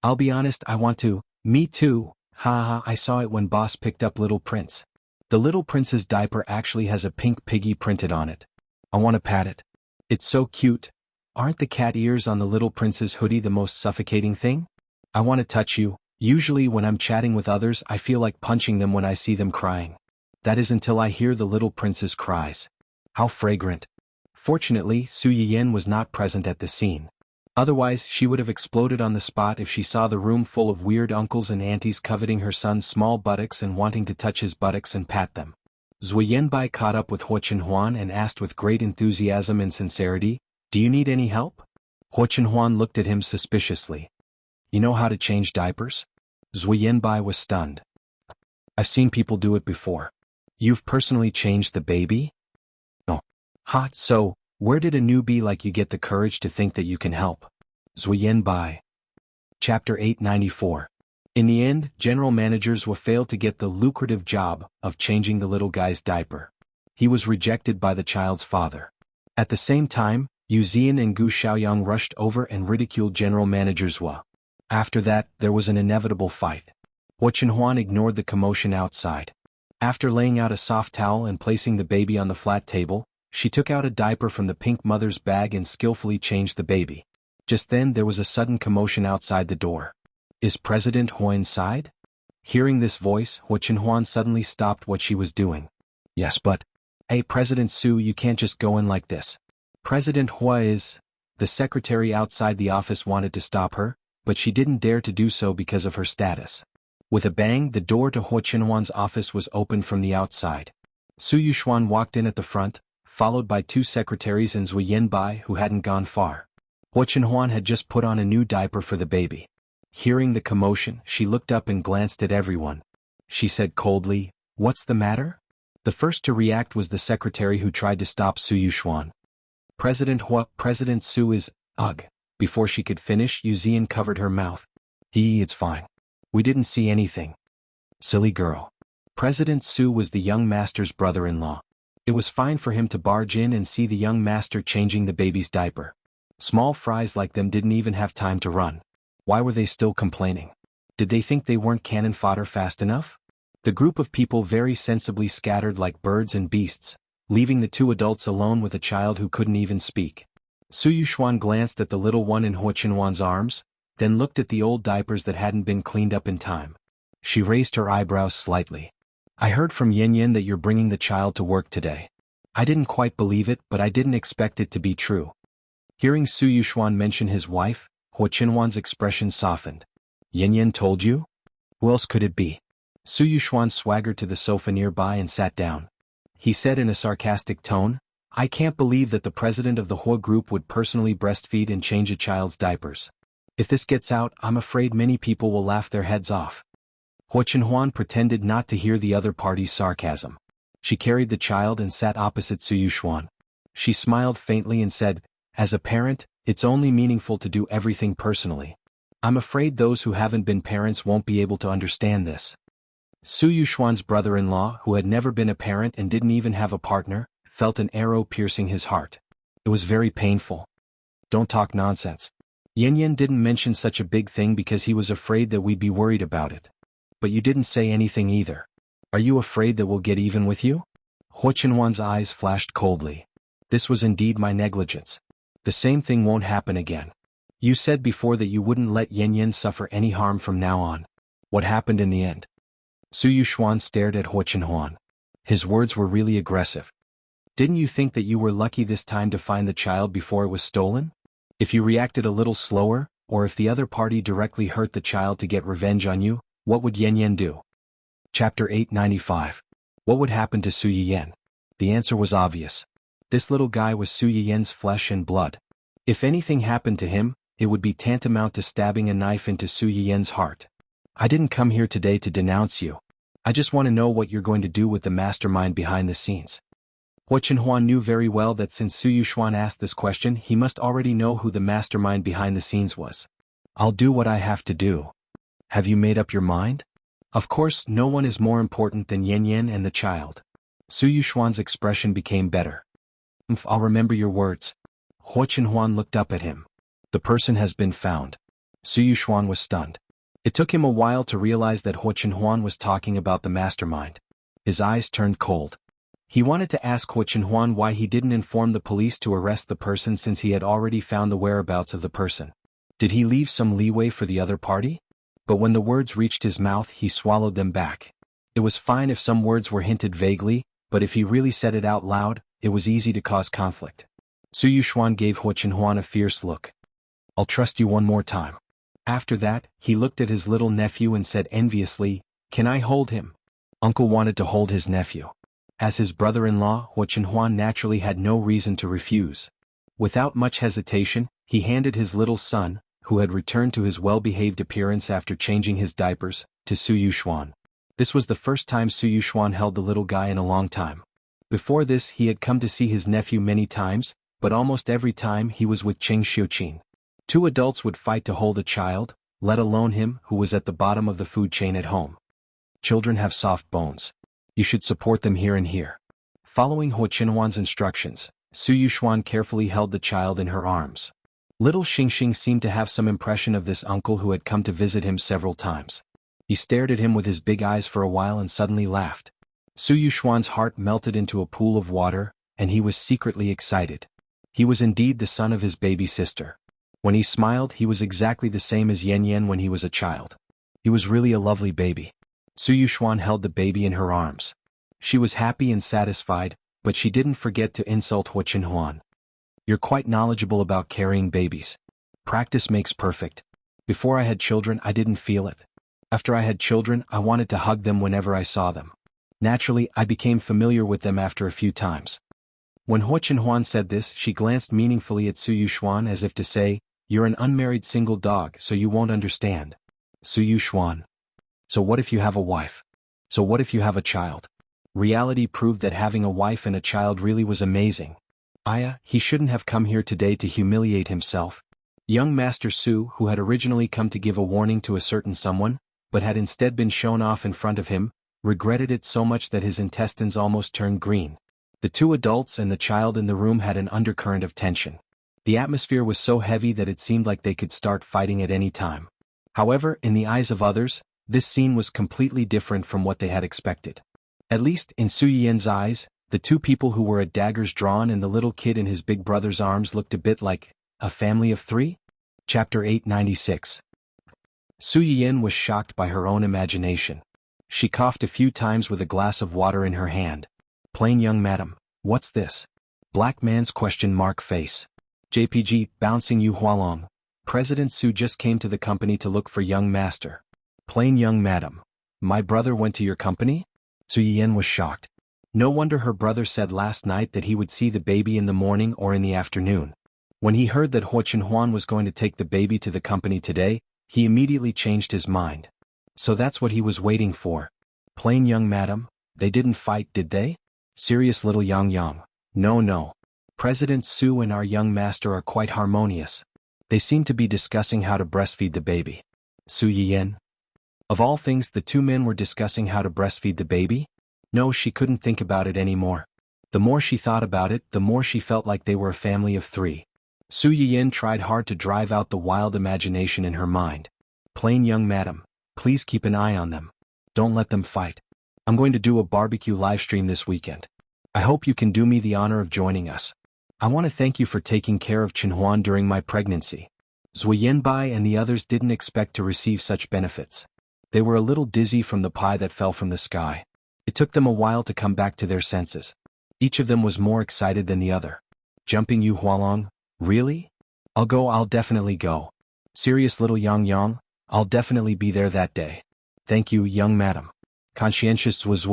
I'll be honest, I want to. Me too. Haha, I saw it when boss picked up little prince. The little prince's diaper actually has a pink piggy printed on it. I want to pat it. It's so cute. Aren't the cat ears on the little prince's hoodie the most suffocating thing? I want to touch you. Usually when I'm chatting with others, I feel like punching them when I see them crying. That is until I hear the little prince's cries. How fragrant. Fortunately, Su Yiyan was not present at the scene. Otherwise, she would have exploded on the spot if she saw the room full of weird uncles and aunties coveting her son's small buttocks and wanting to touch his buttocks and pat them. Zuyenbai caught up with Xuanhuan and asked with great enthusiasm and sincerity, "Do you need any help?" Xuanhuan looked at him suspiciously. "You know how to change diapers?" Zuyenbai was stunned. "I've seen people do it before." "You've personally changed the baby?" "No." "Ha, so, where did a newbie like you get the courage to think that you can help?" Zuyenbai. Chapter 894. In the end, general managers will fail to get the lucrative job of changing the little guy's diaper. He was rejected by the child's father. At the same time, Yu Zian and Gu Xiaoyang rushed over and ridiculed general manager Zhua. After that, there was an inevitable fight. Xuanhuan ignored the commotion outside. After laying out a soft towel and placing the baby on the flat table, she took out a diaper from the pink mother's bag and skillfully changed the baby. Just then there was a sudden commotion outside the door. "Is President Hu inside?" Hearing this voice, Xuanhuan suddenly stopped what she was doing. "Yes, but... Hey President Su, you can't just go in like this. President Hu is..." The secretary outside the office wanted to stop her, but she didn't dare to do so because of her status. With a bang, the door to Xuanhuan's office was opened from the outside. Su Yuxuan walked in at the front, followed by two secretaries and Zuyenbai who hadn't gone far. Xuanhuan had just put on a new diaper for the baby. Hearing the commotion, she looked up and glanced at everyone. she said coldly. What's the matter? The first to react was the secretary who tried to stop Su Yuxuan. President Su is, ugh. Before she could finish, Yuzian covered her mouth. It's fine. We didn't see anything. Silly girl. President Su was the young master's brother-in-law. It was fine for him to barge in and see the young master changing the baby's diaper. Small fries like them didn't even have time to run. Why were they still complaining? Did they think they weren't cannon fodder fast enough? The group of people very sensibly scattered like birds and beasts, leaving the two adults alone with a child who couldn't even speak. Su Yuxuan glanced at the little one in xuanhuan's arms, then looked at the old diapers that hadn't been cleaned up in time. She raised her eyebrows slightly. I heard from Yin that you're bringing the child to work today. I didn't quite believe it, but I didn't expect it to be true. Hearing Su Yuxuan mention his wife, xuanhuan's expression softened. Yin told you? Who else could it be? Su Yuxuan swaggered to the sofa nearby and sat down. He said in a sarcastic tone, I can't believe that the president of the Hua group would personally breastfeed and change a child's diapers. If this gets out, I'm afraid many people will laugh their heads off. Xuanhuan pretended not to hear the other party's sarcasm. She carried the child and sat opposite Su Yuxuan. She smiled faintly and said, as a parent, it's only meaningful to do everything personally. I'm afraid those who haven't been parents won't be able to understand this. Su Yuxuan's brother-in-law, who had never been a parent and didn't even have a partner, felt an arrow piercing his heart. It was very painful. Don't talk nonsense. Yin didn't mention such a big thing because he was afraid that we'd be worried about it. But you didn't say anything either. Are you afraid that we'll get even with you? Xuanhuan's eyes flashed coldly. This was indeed my negligence. The same thing won't happen again. You said before that you wouldn't let Yin suffer any harm from now on. What happened in the end? Su Yuxuan stared at Xuanhuan. His words were really aggressive. Didn't you think that you were lucky this time to find the child before it was stolen? If you reacted a little slower, or if the other party directly hurt the child to get revenge on you, what would Yin do? Chapter 895. What would happen to Su Yiyan? The answer was obvious. This little guy was Su Yiyan's flesh and blood. If anything happened to him, it would be tantamount to stabbing a knife into Su Yiyan's heart. I didn't come here today to denounce you. I just want to know what you're going to do with the mastermind behind the scenes. Xuanhuan knew very well that since Su Yuxuan asked this question, he must already know who the mastermind behind the scenes was. I'll do what I have to do. Have you made up your mind? Of course, no one is more important than Yin and the child. Su Yuxuan's expression became better. I'll remember your words. Xuanhuan looked up at him. The person has been found. Su Yuxuan was stunned. It took him a while to realize that Xuanhuan was talking about the mastermind. His eyes turned cold. He wanted to ask Xuanhuan why he didn't inform the police to arrest the person since he had already found the whereabouts of the person. Did he leave some leeway for the other party? But when the words reached his mouth, he swallowed them back. It was fine if some words were hinted vaguely, but if he really said it out loud, it was easy to cause conflict. Su Yuxuan gave Xuanhuan a fierce look. I'll trust you one more time. After that, he looked at his little nephew and said enviously, Can I hold him? Uncle wanted to hold his nephew. As his brother-in-law, Xuanhuan naturally had no reason to refuse. Without much hesitation, he handed his little son, who had returned to his well-behaved appearance after changing his diapers, to Su Yuxuan. This was the first time Su Yuxuan held the little guy in a long time. Before this, he had come to see his nephew many times, but almost every time he was with Cheng Xiuqin. Two adults would fight to hold a child, let alone him who was at the bottom of the food chain at home. Children have soft bones. You should support them here and here. Following Xuanhuan's instructions, Su Yuxuan carefully held the child in her arms. Little Xingxing seemed to have some impression of this uncle who had come to visit him several times. He stared at him with his big eyes for a while and suddenly laughed. Su Yuxuan's heart melted into a pool of water, and he was secretly excited. He was indeed the son of his baby sister. When he smiled, he was exactly the same as Yin when he was a child. He was really a lovely baby. Su Yuxuan held the baby in her arms. She was happy and satisfied, but she didn't forget to insult Xuanhuan. You're quite knowledgeable about carrying babies. Practice makes perfect. Before I had children, I didn't feel it. After I had children, I wanted to hug them whenever I saw them. Naturally, I became familiar with them after a few times. When Xuanhuan said this, she glanced meaningfully at Su Yuxuan as if to say, You're an unmarried single dog, so you won't understand. Su Yuxuan. So what if you have a wife? So what if you have a child? Reality proved that having a wife and a child really was amazing. He shouldn't have come here today to humiliate himself. Young Master Su, who had originally come to give a warning to a certain someone, but had instead been shown off in front of him, regretted it so much that his intestines almost turned green. The two adults and the child in the room had an undercurrent of tension. The atmosphere was so heavy that it seemed like they could start fighting at any time. However, in the eyes of others, this scene was completely different from what they had expected. At least, in Su Yiyan's eyes, the two people who were at daggers drawn and the little kid in his big brother's arms looked a bit like a family of three? Chapter 896. Su Yiyan was shocked by her own imagination. She coughed a few times with a glass of water in her hand. Plain young madam, what's this? Black man's question mark face. JPG, bouncing Yu Hualong. President Su just came to the company to look for young master. Plain young madam. My brother went to your company? Su Yiyan was shocked. No wonder her brother said last night that he would see the baby in the morning or in the afternoon. When he heard that xuanhuan was going to take the baby to the company today, he immediately changed his mind. So that's what he was waiting for. Plain young madam, they didn't fight, did they? Serious little Yang. No. President Su and our young master are quite harmonious. They seem to be discussing how to breastfeed the baby. Su Yiyan. Of all things, the two men were discussing how to breastfeed the baby? No, she couldn't think about it anymore. The more she thought about it, the more she felt like they were a family of three. Su Yiyan tried hard to drive out the wild imagination in her mind. Plain young madam, please keep an eye on them. Don't let them fight. I'm going to do a barbecue livestream this weekend. I hope you can do me the honor of joining us. I want to thank you for taking care of Xuanhuan during my pregnancy. Zui Yanbai and the others didn't expect to receive such benefits. They were a little dizzy from the pie that fell from the sky. It took them a while to come back to their senses. Each of them was more excited than the other. Jumping Yu Hualong? Really? I'll definitely go. Serious little Yang, I'll definitely be there that day. Thank you, young madam. Conscientious was.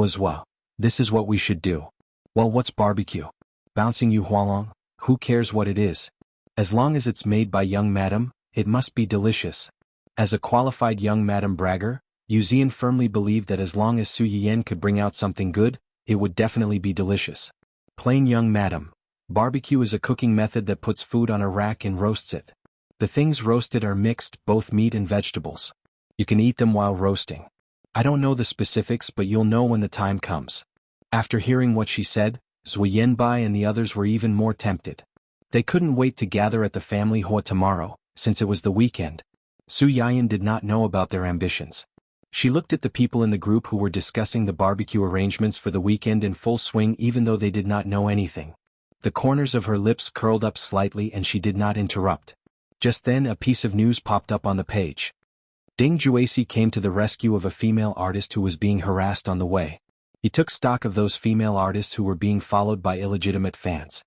This is what we should do. Well, what's barbecue? Bouncing Yu Hualong? Who cares what it is? As long as it's made by young madam, it must be delicious. As a qualified young madam bragger, Yu Zian firmly believed that as long as Su Yiyan could bring out something good, it would definitely be delicious. Plain young madam. Barbecue is a cooking method that puts food on a rack and roasts it. The things roasted are mixed, both meat and vegetables. You can eat them while roasting. I don't know the specifics, but you'll know when the time comes. After hearing what she said, Zui Yanbai and the others were even more tempted. They couldn't wait to gather at the family hall tomorrow, since it was the weekend. Su Yiyan did not know about their ambitions. She looked at the people in the group who were discussing the barbecue arrangements for the weekend in full swing even though they did not know anything. The corners of her lips curled up slightly and she did not interrupt. Just then a piece of news popped up on the page. Ding Juasi came to the rescue of a female artist who was being harassed on the way. He took stock of those female artists who were being followed by illegitimate fans.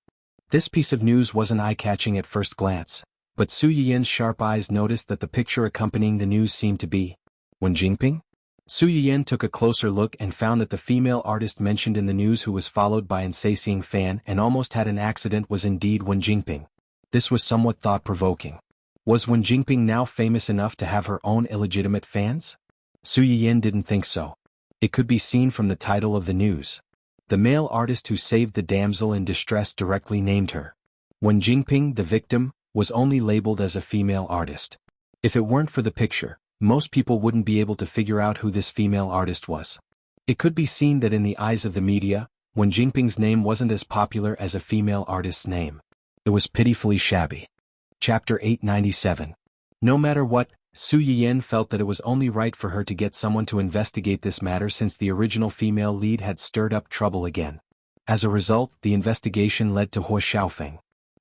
This piece of news wasn't eye-catching at first glance, but Su Yiyan's sharp eyes noticed that the picture accompanying the news seemed to be Wen Jingping? Su Yiyan took a closer look and found that the female artist mentioned in the news who was followed by insatiating fan and almost had an accident was indeed Wen Jingping. This was somewhat thought-provoking. Was Wen Jingping now famous enough to have her own illegitimate fans? Su Yiyan didn't think so. It could be seen from the title of the news. The male artist who saved the damsel in distress directly named her. Wen Jingping, the victim, was only labeled as a female artist. If it weren't for the picture, most people wouldn't be able to figure out who this female artist was. It could be seen that in the eyes of the media, Wen Jingping's name wasn't as popular as a female artist's name. It was pitifully shabby. Chapter 897. No matter what, Su Yiyan felt that it was only right for her to get someone to investigate this matter since the original female lead had stirred up trouble again. As a result, the investigation led to Huo Xiaofeng.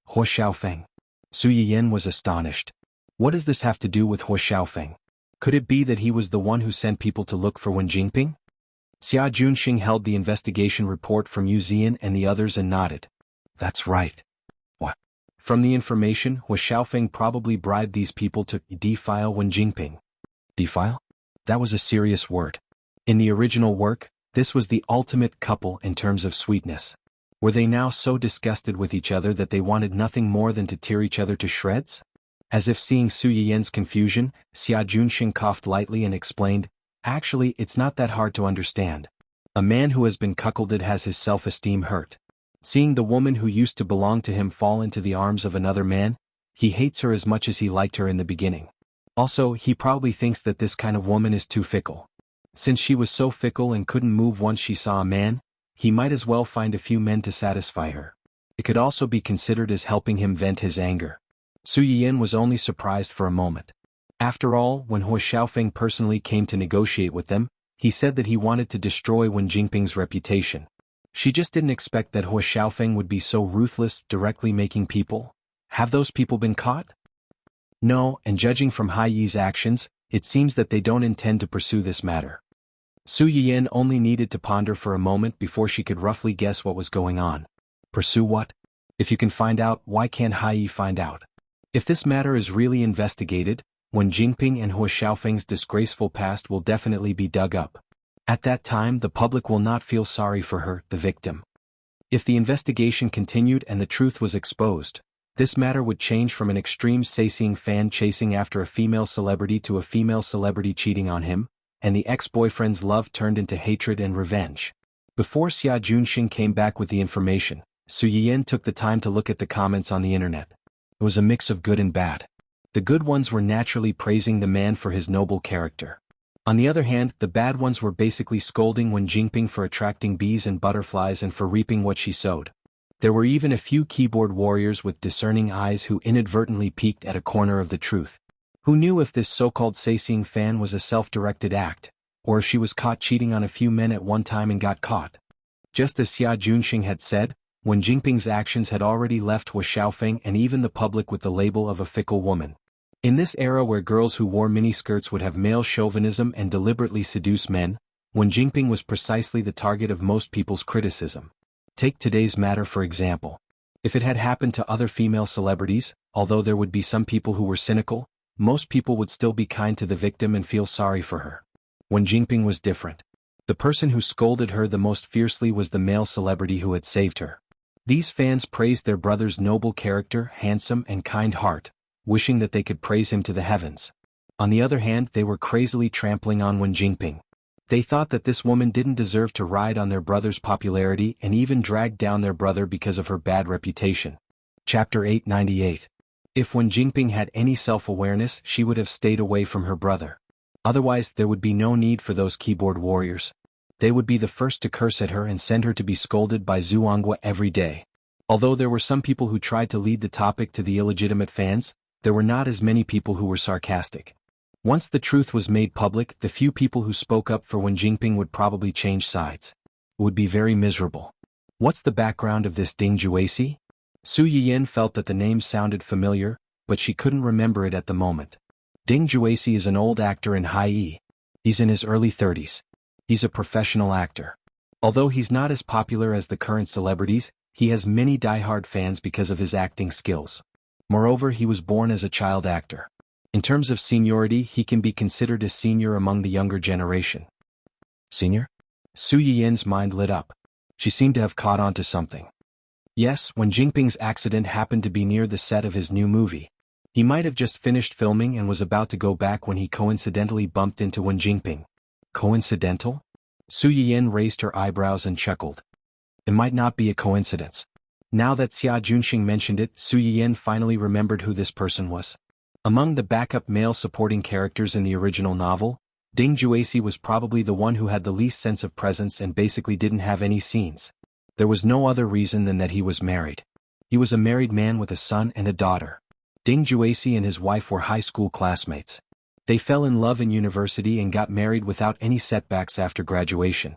Huo Xiaofeng. Su Yiyan was astonished. What does this have to do with Huo Xiaofeng? Could it be that he was the one who sent people to look for Wen Jingping? Xia Junxing held the investigation report from Yu Zian and the others and nodded. That's right. What? From the information, Huo Xiaofeng probably bribed these people to defile Wen Jingping. Defile? That was a serious word. In the original work, this was the ultimate couple in terms of sweetness. Were they now so disgusted with each other that they wanted nothing more than to tear each other to shreds? As if seeing Su Yiyan's confusion, Xia Junxing coughed lightly and explained, Actually, it's not that hard to understand. A man who has been cuckolded has his self-esteem hurt. Seeing the woman who used to belong to him fall into the arms of another man, he hates her as much as he liked her in the beginning. Also, he probably thinks that this kind of woman is too fickle. Since she was so fickle and couldn't move once she saw a man, he might as well find a few men to satisfy her. It could also be considered as helping him vent his anger. Su Yiyan was only surprised for a moment. After all, when He Xiaofeng personally came to negotiate with them, he said that he wanted to destroy Wen Jingping's reputation. She just didn't expect that He Xiaofeng would be so ruthless, directly making people. Have those people been caught? No, and judging from Hai Yi's actions, it seems that they don't intend to pursue this matter. Su Yiyan only needed to ponder for a moment before she could roughly guess what was going on. Pursue what? If you can find out, why can't Hai Yi find out? If this matter is really investigated, Wen Jingping and He Xiaofeng's disgraceful past will definitely be dug up. At that time, the public will not feel sorry for her, the victim. If the investigation continued and the truth was exposed, this matter would change from an extreme sightseeing fan chasing after a female celebrity to a female celebrity cheating on him, and the ex-boyfriend's love turned into hatred and revenge. Before Xia Junxing came back with the information, Su Yiyan took the time to look at the comments on the internet. It was a mix of good and bad. The good ones were naturally praising the man for his noble character. On the other hand, the bad ones were basically scolding Wen Jingping for attracting bees and butterflies and for reaping what she sowed. There were even a few keyboard warriors with discerning eyes who inadvertently peeked at a corner of the truth. Who knew if this so-called sightseeing fan was a self-directed act, or if she was caught cheating on a few men at one time and got caught? Just as Xia Junxing had said, Wen Jingping's actions had already left He Xiaofeng and even the public with the label of a fickle woman. In this era where girls who wore miniskirts would have male chauvinism and deliberately seduce men, Wen Jingping was precisely the target of most people's criticism. Take today's matter for example. If it had happened to other female celebrities, although there would be some people who were cynical, most people would still be kind to the victim and feel sorry for her. Wen Jingping was different. The person who scolded her the most fiercely was the male celebrity who had saved her. These fans praised their brother's noble character, handsome and kind heart, wishing that they could praise him to the heavens. On the other hand, they were crazily trampling on Wen Jingping. They thought that this woman didn't deserve to ride on their brother's popularity and even dragged down their brother because of her bad reputation. Chapter 898. If Wen Jingping had any self-awareness, she would have stayed away from her brother. Otherwise, there would be no need for those keyboard warriors. They would be the first to curse at her and send her to be scolded by xuanhuan every day. Although there were some people who tried to lead the topic to the illegitimate fans, there were not as many people who were sarcastic. Once the truth was made public, the few people who spoke up for Wen Jingping would probably change sides. It would be very miserable. What's the background of this Ding Juesi? Su Yiyan felt that the name sounded familiar, but she couldn't remember it at the moment. Ding Juesi is an old actor in Hai Yi. He's in his early 30s. He's a professional actor. Although he's not as popular as the current celebrities, he has many die-hard fans because of his acting skills. Moreover, he was born as a child actor. In terms of seniority, he can be considered a senior among the younger generation. Senior? Su Yiyan's mind lit up. She seemed to have caught on to something. Yes, Wen Jingping's accident happened to be near the set of his new movie. He might have just finished filming and was about to go back when he coincidentally bumped into Wen Jingping. Coincidental? Su Yiyan raised her eyebrows and chuckled. It might not be a coincidence. Now that Xia Junxing mentioned it, Su Yiyan finally remembered who this person was. Among the backup male supporting characters in the original novel, Ding Juesi was probably the one who had the least sense of presence and basically didn't have any scenes. There was no other reason than that he was married. He was a married man with a son and a daughter. Ding Juesi and his wife were high school classmates. They fell in love in university and got married without any setbacks after graduation.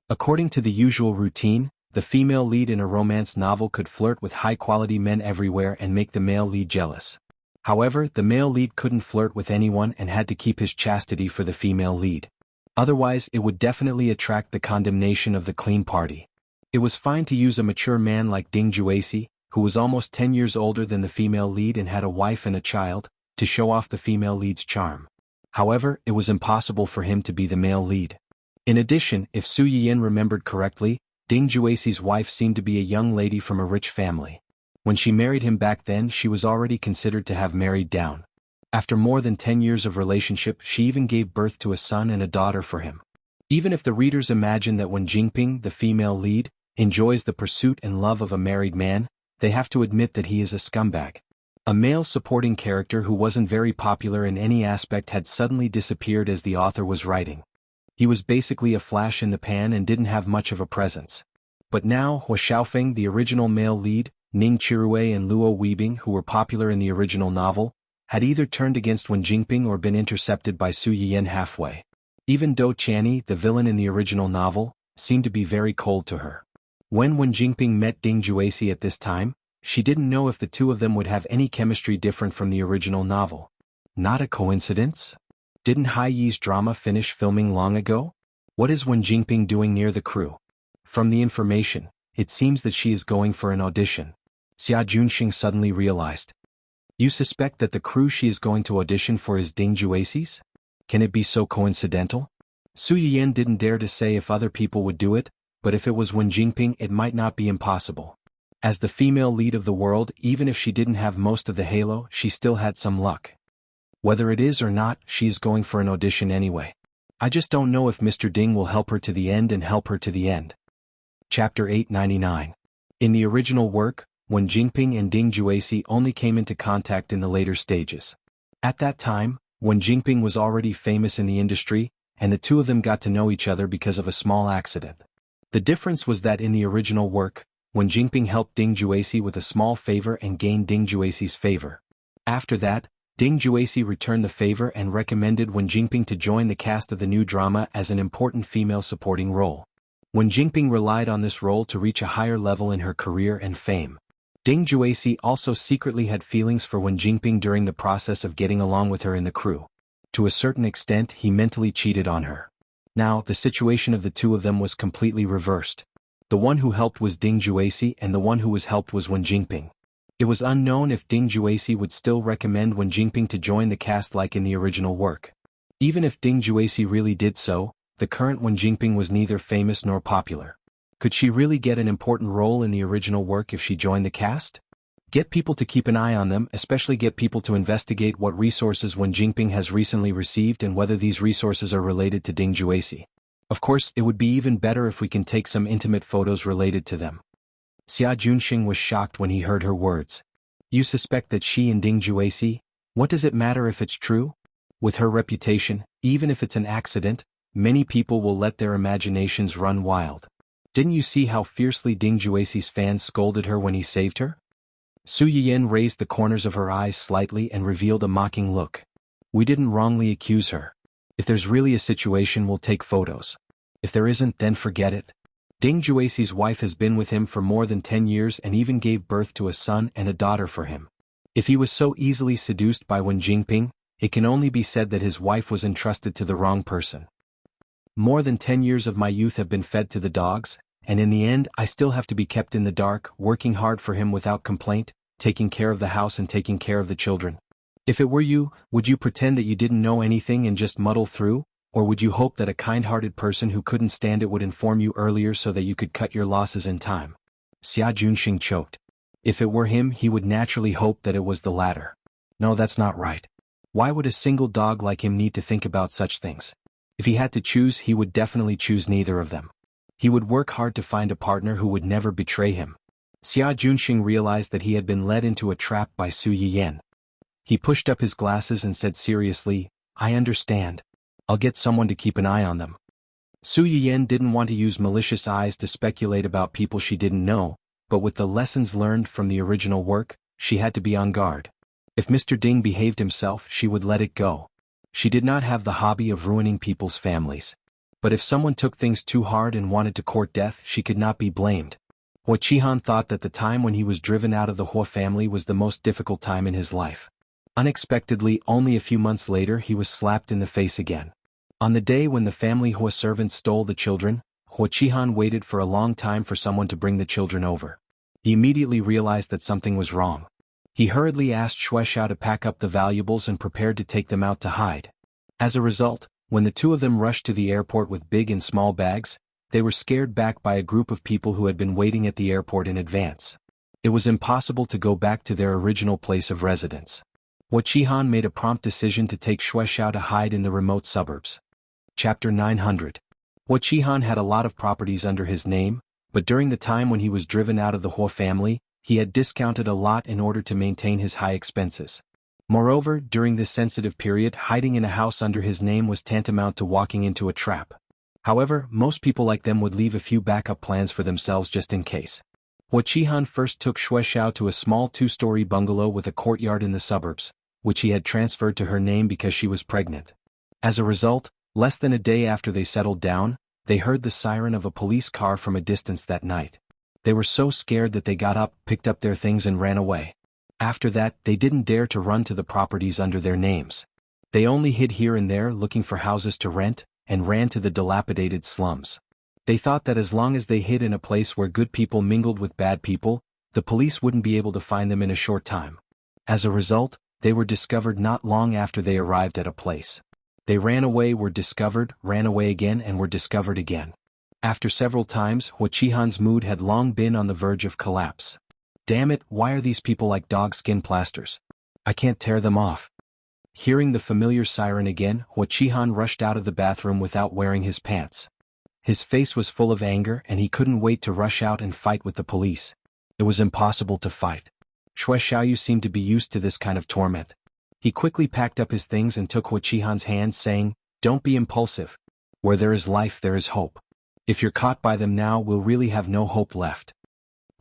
According to the usual routine, the female lead in a romance novel could flirt with high-quality men everywhere and make the male lead jealous. However, the male lead couldn't flirt with anyone and had to keep his chastity for the female lead. Otherwise, it would definitely attract the condemnation of the clean party. It was fine to use a mature man like Ding Juesi, who was almost 10 years older than the female lead and had a wife and a child, to show off the female lead's charm. However, it was impossible for him to be the male lead. In addition, if Su Yiyan remembered correctly, Ding Juesi's wife seemed to be a young lady from a rich family. When she married him back then, she was already considered to have married down. After more than 10 years of relationship, she even gave birth to a son and a daughter for him. Even if the readers imagine that when Jinping, the female lead, enjoys the pursuit and love of a married man, they have to admit that he is a scumbag. A male supporting character who wasn't very popular in any aspect had suddenly disappeared as the author was writing. He was basically a flash in the pan and didn't have much of a presence. But now, Hua Xiaofeng, the original male lead, Ning Chirui and Luo Weibing, who were popular in the original novel, had either turned against Wen Jingping or been intercepted by Su Yiyan halfway. Even Dou Qianni, the villain in the original novel, seemed to be very cold to her. When Wen Jingping met Ding Jueci at this time, she didn't know if the two of them would have any chemistry different from the original novel. Not a coincidence? Didn't Hai Yi's drama finish filming long ago? What is Wen Jingping doing near the crew? From the information, it seems that she is going for an audition. Xia Junxing suddenly realized. You suspect that the crew she is going to audition for is Ding Jueci's? Can it be so coincidental? Su Yiyan didn't dare to say if other people would do it, but if it was Wen Jingping it might not be impossible. As the female lead of the world, even if she didn't have most of the halo, she still had some luck. Whether it is or not, she is going for an audition anyway. I just don't know if Mr. Ding will help her to the end and help her to the end. Chapter 899. In the original work, Wen Jingping and Ding Jueci only came into contact in the later stages. At that time, Wen Jingping was already famous in the industry, and the two of them got to know each other because of a small accident. The difference was that in the original work, Wen Jingping helped Ding Jueci with a small favor and gained Ding Jueci's favor. After that, Ding Jueci returned the favor and recommended Wen Jingping to join the cast of the new drama as an important female supporting role. Wen Jingping relied on this role to reach a higher level in her career and fame. Ding Jueci also secretly had feelings for Wen Jingping during the process of getting along with her in the crew. To a certain extent, he mentally cheated on her. Now, the situation of the two of them was completely reversed. The one who helped was Ding Jueci and the one who was helped was Wen Jingping. It was unknown if Ding Jueci would still recommend Wen Jingping to join the cast like in the original work. Even if Ding Jueci really did so, the current Wen Jingping was neither famous nor popular. Could she really get an important role in the original work if she joined the cast? Get people to keep an eye on them, especially get people to investigate what resources Wen Jingping has recently received and whether these resources are related to Ding Jueci. Of course, it would be even better if we can take some intimate photos related to them. Xia Junxing was shocked when he heard her words. You suspect that she and Ding Jueci? What does it matter if it's true? With her reputation, even if it's an accident, many people will let their imaginations run wild. Didn't you see how fiercely Ding Jueci's fans scolded her when he saved her? Su Yiyan raised the corners of her eyes slightly and revealed a mocking look. We didn't wrongly accuse her. If there's really a situation, we'll take photos. If there isn't, then forget it. Ding Jueci's wife has been with him for more than 10 years and even gave birth to a son and a daughter for him. If he was so easily seduced by Wen Jingping, it can only be said that his wife was entrusted to the wrong person. More than 10 years of my youth have been fed to the dogs, and in the end I still have to be kept in the dark, working hard for him without complaint, taking care of the house and taking care of the children. If it were you, would you pretend that you didn't know anything and just muddle through, or would you hope that a kind-hearted person who couldn't stand it would inform you earlier so that you could cut your losses in time? Xia Junxing choked. If it were him, he would naturally hope that it was the latter. No, that's not right. Why would a single dog like him need to think about such things? If he had to choose, he would definitely choose neither of them. He would work hard to find a partner who would never betray him. Xia Junxing realized that he had been led into a trap by Su Yiyan. He pushed up his glasses and said seriously, I understand. I'll get someone to keep an eye on them. Su Yiyan didn't want to use malicious eyes to speculate about people she didn't know, but with the lessons learned from the original work, she had to be on guard. If Mr. Ding behaved himself, she would let it go. She did not have the hobby of ruining people's families. But if someone took things too hard and wanted to court death, she could not be blamed. Xuanhuan thought that the time when he was driven out of the Hua family was the most difficult time in his life. Unexpectedly, only a few months later, he was slapped in the face again. On the day when the family Hua servants stole the children, Xuanhuan waited for a long time for someone to bring the children over. He immediately realized that something was wrong. He hurriedly asked Shueisha to pack up the valuables and prepared to take them out to hide. As a result, when the two of them rushed to the airport with big and small bags, they were scared back by a group of people who had been waiting at the airport in advance. It was impossible to go back to their original place of residence. Wuxihan made a prompt decision to take Xuexiao to hide in the remote suburbs. Chapter 900. Wuxihan had a lot of properties under his name, but during the time when he was driven out of the Huo family, he had discounted a lot in order to maintain his high expenses. Moreover, during this sensitive period, hiding in a house under his name was tantamount to walking into a trap. However, most people like them would leave a few backup plans for themselves just in case. Wuxihan first took Xuexiao to a small two-story bungalow with a courtyard in the suburbs, which he had transferred to her name because she was pregnant. As a result, less than a day after they settled down, they heard the siren of a police car from a distance that night. They were so scared that they got up, picked up their things and ran away. After that, they didn't dare to run to the properties under their names. They only hid here and there looking for houses to rent, and ran to the dilapidated slums. They thought that as long as they hid in a place where good people mingled with bad people, the police wouldn't be able to find them in a short time. As a result, they were discovered not long after they arrived at a place. They ran away, were discovered, ran away again and were discovered again. After several times, Wuxihan's mood had long been on the verge of collapse. Damn it, why are these people like dog skin plasters? I can't tear them off. Hearing the familiar siren again, Wuxihan rushed out of the bathroom without wearing his pants. His face was full of anger and he couldn't wait to rush out and fight with the police. It was impossible to fight. Xuexiao seemed to be used to this kind of torment. He quickly packed up his things and took Wuxihan's hand, saying, "Don't be impulsive. Where there is life there is hope. If you're caught by them now, we'll really have no hope left."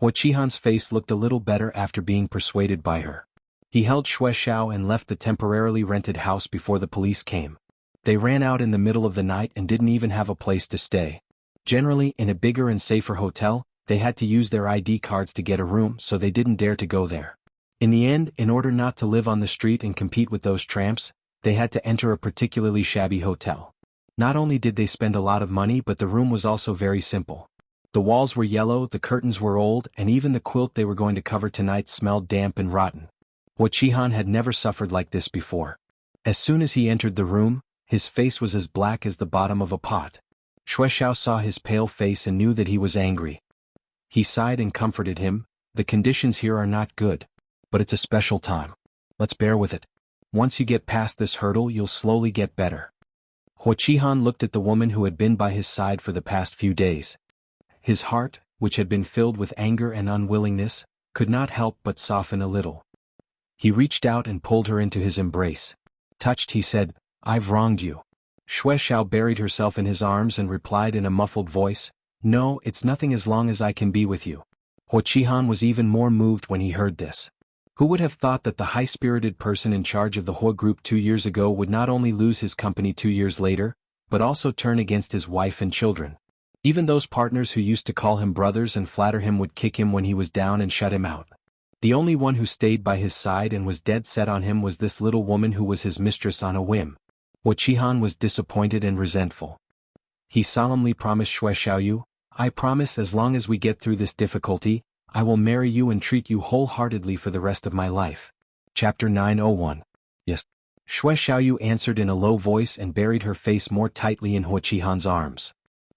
Wuxihan's face looked a little better after being persuaded by her. He held Xuexiao and left the temporarily rented house before the police came. They ran out in the middle of the night and didn't even have a place to stay. Generally, in a bigger and safer hotel, they had to use their ID cards to get a room, so they didn't dare to go there. In the end, in order not to live on the street and compete with those tramps, they had to enter a particularly shabby hotel. Not only did they spend a lot of money, but the room was also very simple. The walls were yellow, the curtains were old, and even the quilt they were going to cover tonight smelled damp and rotten. Wuxihan had never suffered like this before. As soon as he entered the room, his face was as black as the bottom of a pot. Xuexiao saw his pale face and knew that he was angry. He sighed and comforted him. "The conditions here are not good. But it's a special time. Let's bear with it. Once you get past this hurdle, you'll slowly get better." Wuxihan looked at the woman who had been by his side for the past few days. His heart, which had been filled with anger and unwillingness, could not help but soften a little. He reached out and pulled her into his embrace. Touched, he said, "I've wronged you." Xuexiao buried herself in his arms and replied in a muffled voice, "No, it's nothing as long as I can be with you." Wuxihan was even more moved when he heard this. Who would have thought that the high-spirited person in charge of the Huo group 2 years ago would not only lose his company 2 years later, but also turn against his wife and children? Even those partners who used to call him brothers and flatter him would kick him when he was down and shut him out. The only one who stayed by his side and was dead set on him was this little woman who was his mistress on a whim. Wuxihan was disappointed and resentful. He solemnly promised Xuexiao, "I promise as long as we get through this difficulty, I will marry you and treat you wholeheartedly for the rest of my life." Chapter 901. Yes. Xuexiao answered in a low voice and buried her face more tightly in Wuxihan's arms.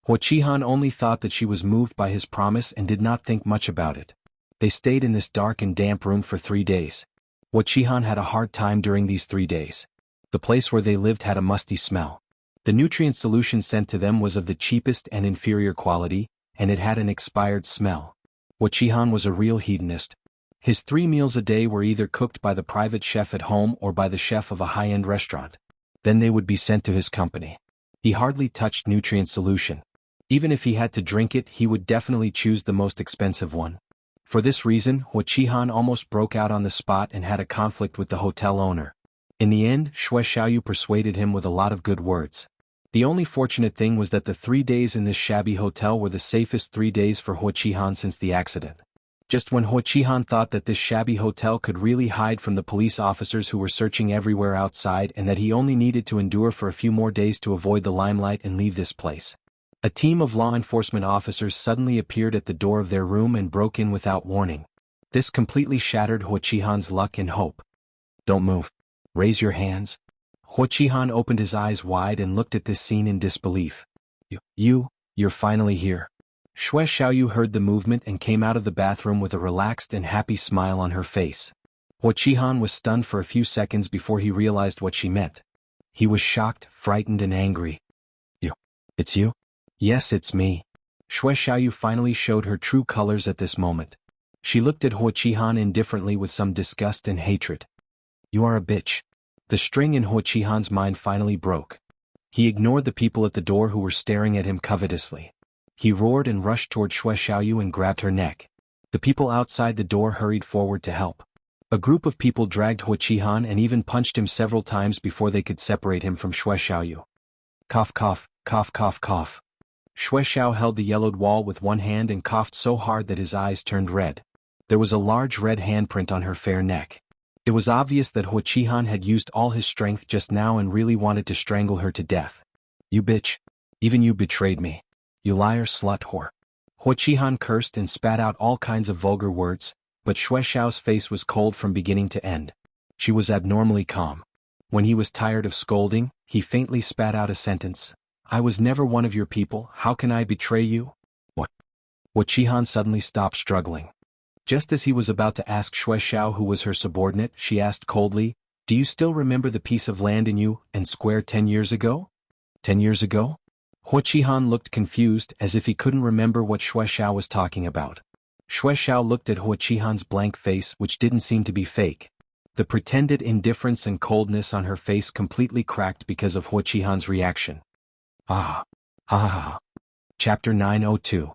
Wuxihan only thought that she was moved by his promise and did not think much about it. They stayed in this dark and damp room for 3 days. Wuxihan had a hard time during these 3 days. The place where they lived had a musty smell. The nutrient solution sent to them was of the cheapest and inferior quality, and it had an expired smell. Wuxihan was a real hedonist. His 3 meals a day were either cooked by the private chef at home or by the chef of a high-end restaurant. Then they would be sent to his company. He hardly touched nutrient solution. Even if he had to drink it, he would definitely choose the most expensive one. For this reason, Wuxihan almost broke out on the spot and had a conflict with the hotel owner. In the end, Xuexiao persuaded him with a lot of good words. The only fortunate thing was that the 3 days in this shabby hotel were the safest 3 days for Wuxihan since the accident. Just when Wuxihan thought that this shabby hotel could really hide from the police officers who were searching everywhere outside and that he only needed to endure for a few more days to avoid the limelight and leave this place, a team of law enforcement officers suddenly appeared at the door of their room and broke in without warning. This completely shattered Wuxihan's luck and hope. "Don't move. Raise your hands." Wuxihan opened his eyes wide and looked at this scene in disbelief. You're finally here." Xuexiao heard the movement and came out of the bathroom with a relaxed and happy smile on her face. Huaqihan was stunned for a few seconds before he realized what she meant. He was shocked, frightened and angry. You. It's you? Yes, it's me. Xiaoyu finally showed her true colors at this moment. She looked at Huaqihan indifferently with some disgust and hatred. You are a bitch. The string in Huaqihan's mind finally broke. He ignored the people at the door who were staring at him covetously. He roared and rushed toward Xiaoyu and grabbed her neck. The people outside the door hurried forward to help. A group of people dragged Huaqihan and even punched him several times before they could separate him from Xiaoyu. Cough cough, cough cough cough. Xiao held the yellowed wall with one hand and coughed so hard that his eyes turned red. There was a large red handprint on her fair neck. It was obvious that Huaqihan had used all his strength just now and really wanted to strangle her to death. You bitch. Even you betrayed me. You liar, slut, whore. Huaqihan cursed and spat out all kinds of vulgar words, but Xiao's face was cold from beginning to end. She was abnormally calm. When he was tired of scolding, he faintly spat out a sentence. I was never one of your people, how can I betray you? What? Huaqihan suddenly stopped struggling. Just as he was about to ask Xiao who was her subordinate, she asked coldly, do you still remember the piece of land in you and square 10 years ago? 10 years ago? Huaqihan looked confused as if he couldn't remember what Xiao was talking about. Xiao looked at Huaqihan's blank face which didn't seem to be fake. The pretended indifference and coldness on her face completely cracked because of Huaqihan's reaction. Ah. Ha ha. Chapter 902.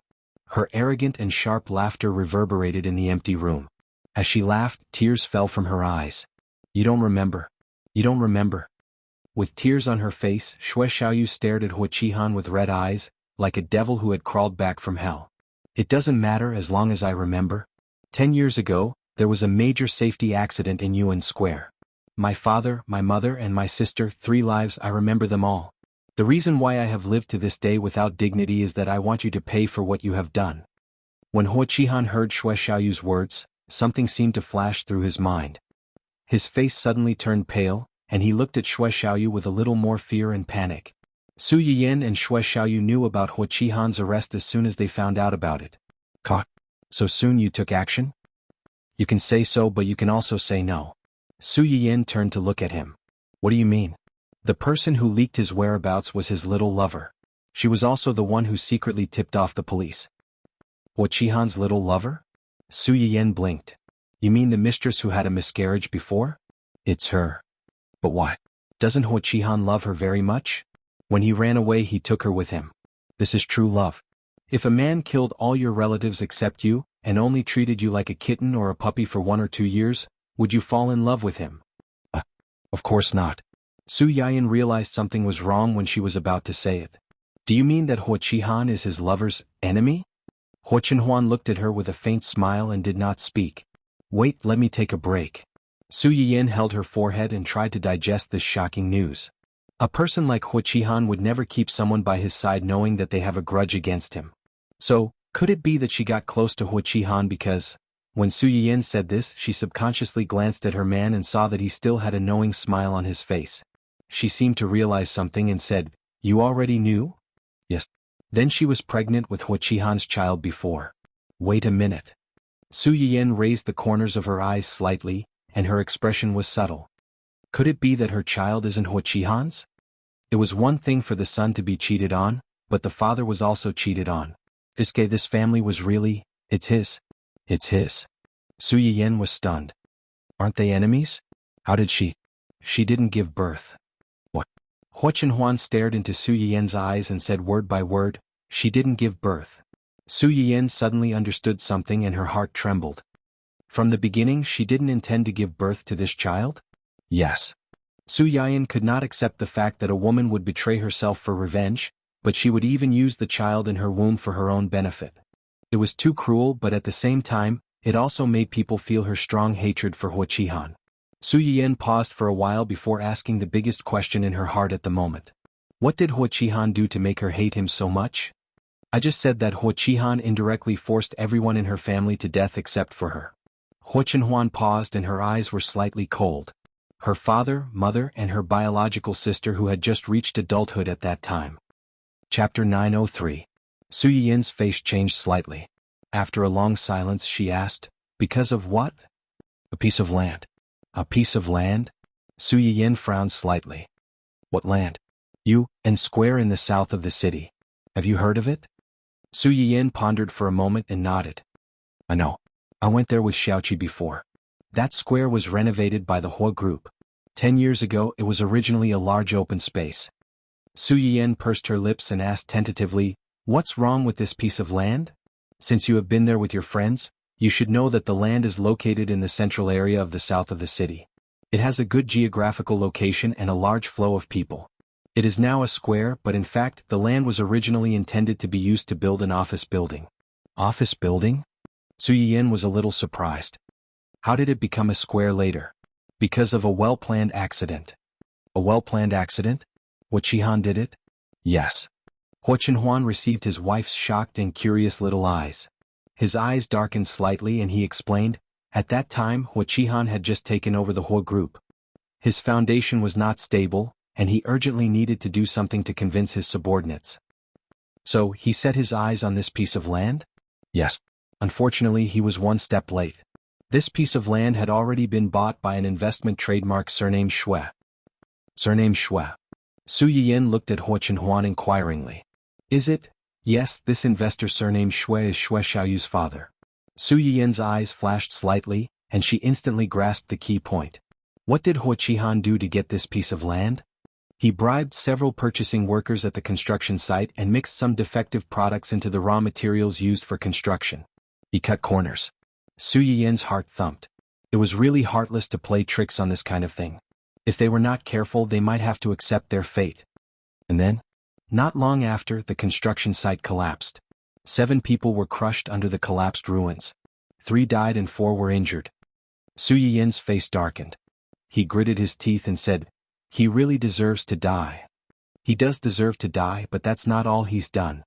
Her arrogant and sharp laughter reverberated in the empty room. As she laughed, tears fell from her eyes. You don't remember. You don't remember. With tears on her face, Xiaoyu stared at Huaqihan with red eyes, like a devil who had crawled back from hell. It doesn't matter as long as I remember. 10 years ago, there was a major safety accident in Yuan Square. My father, my mother and my sister, 3 lives, I remember them all. The reason why I have lived to this day without dignity is that I want you to pay for what you have done. When Huaqihan heard Xiaoyu's words, something seemed to flash through his mind. His face suddenly turned pale, and he looked at Xiaoyu with a little more fear and panic. Su Yiyan and Xiaoyu knew about Huaqihan's arrest as soon as they found out about it. Caught? So soon you took action? You can say so, but you can also say no. Su Yiyan turned to look at him. What do you mean? The person who leaked his whereabouts was his little lover. She was also the one who secretly tipped off the police. Huaqihan's little lover? Su Yiyan blinked. You mean the mistress who had a miscarriage before? It's her. But why? Doesn't Huaqihan love her very much? When he ran away he took her with him. This is true love. If a man killed all your relatives except you, and only treated you like a kitten or a puppy for 1 or 2 years, would you fall in love with him? Of course not. Su Yiyan realized something was wrong when she was about to say it. Do you mean that Huaqihan is his lover's enemy? Xuanhuan looked at her with a faint smile and did not speak. Wait, let me take a break. Su Yiyan held her forehead and tried to digest this shocking news. A person like Huaqihan would never keep someone by his side knowing that they have a grudge against him. So, could it be that she got close to Huaqihan because, when Su Yiyan said this, she subconsciously glanced at her man and saw that he still had a knowing smile on his face. She seemed to realize something and said, You already knew? Yes. Then she was pregnant with Huaqihan's child before. Wait a minute. Su Yiyan raised the corners of her eyes slightly, and her expression was subtle. Could it be that her child isn't Huaqihan's? It was one thing for the son to be cheated on, but the father was also cheated on. This family was really, it's his. It's his. Su Yiyan was stunned. Aren't they enemies? How did she? She didn't give birth. What? Xuanhuan stared into Su Yiyan's eyes and said word by word, she didn't give birth. Su Yiyan suddenly understood something and her heart trembled. From the beginning she didn't intend to give birth to this child? Yes. Su Yiyan could not accept the fact that a woman would betray herself for revenge, but she would even use the child in her womb for her own benefit. It was too cruel, but at the same time, it also made people feel her strong hatred for Huaqihan. Su Yiyan paused for a while before asking the biggest question in her heart at the moment. What did Huaqihan do to make her hate him so much? I just said that Huaqihan indirectly forced everyone in her family to death except for her. Xuanhuan paused and her eyes were slightly cold. Her father, mother and her biological sister who had just reached adulthood at that time. Chapter 903. Su Yiyan's face changed slightly. After a long silence she asked, because of what? A piece of land. A piece of land? Su Yiyin frowned slightly. What land? You, and square in the south of the city. Have you heard of it? Su Yiyin pondered for a moment and nodded. I know. I went there with Xiaoqi before. That square was renovated by the Hua group. 10 years ago it was originally a large open space. Su Yiyin pursed her lips and asked tentatively, what's wrong with this piece of land? Since you have been there with your friends, you should know that the land is located in the central area of the south of the city. It has a good geographical location and a large flow of people. It is now a square, but in fact the land was originally intended to be used to build an office building. Office building? Su Yiyin was a little surprised. How did it become a square later? Because of a well-planned accident. A well-planned accident? Wuxihan did it? Yes. Xuanhuan received his wife's shocked and curious little eyes. His eyes darkened slightly and he explained, at that time Wuxihan had just taken over the Hua group. His foundation was not stable, and he urgently needed to do something to convince his subordinates. So, he set his eyes on this piece of land? Yes. Unfortunately he was one step late. This piece of land had already been bought by an investment trademark surnamed Xue. Surname Xue. Su Yiyin looked at Xuanhuan inquiringly. Is it? Yes, this investor surnamed Xue is Xue Xiaoyu's father. Su Yiyin's eyes flashed slightly, and she instantly grasped the key point. What did Wuxihan do to get this piece of land? He bribed several purchasing workers at the construction site and mixed some defective products into the raw materials used for construction. He cut corners. Su Yiyin's heart thumped. It was really heartless to play tricks on this kind of thing. If they were not careful, they might have to accept their fate. And then? Not long after, the construction site collapsed. 7 people were crushed under the collapsed ruins. 3 died and 4 were injured. Su Yiyin's face darkened. He gritted his teeth and said, he really deserves to die. He does deserve to die, but that's not all he's done.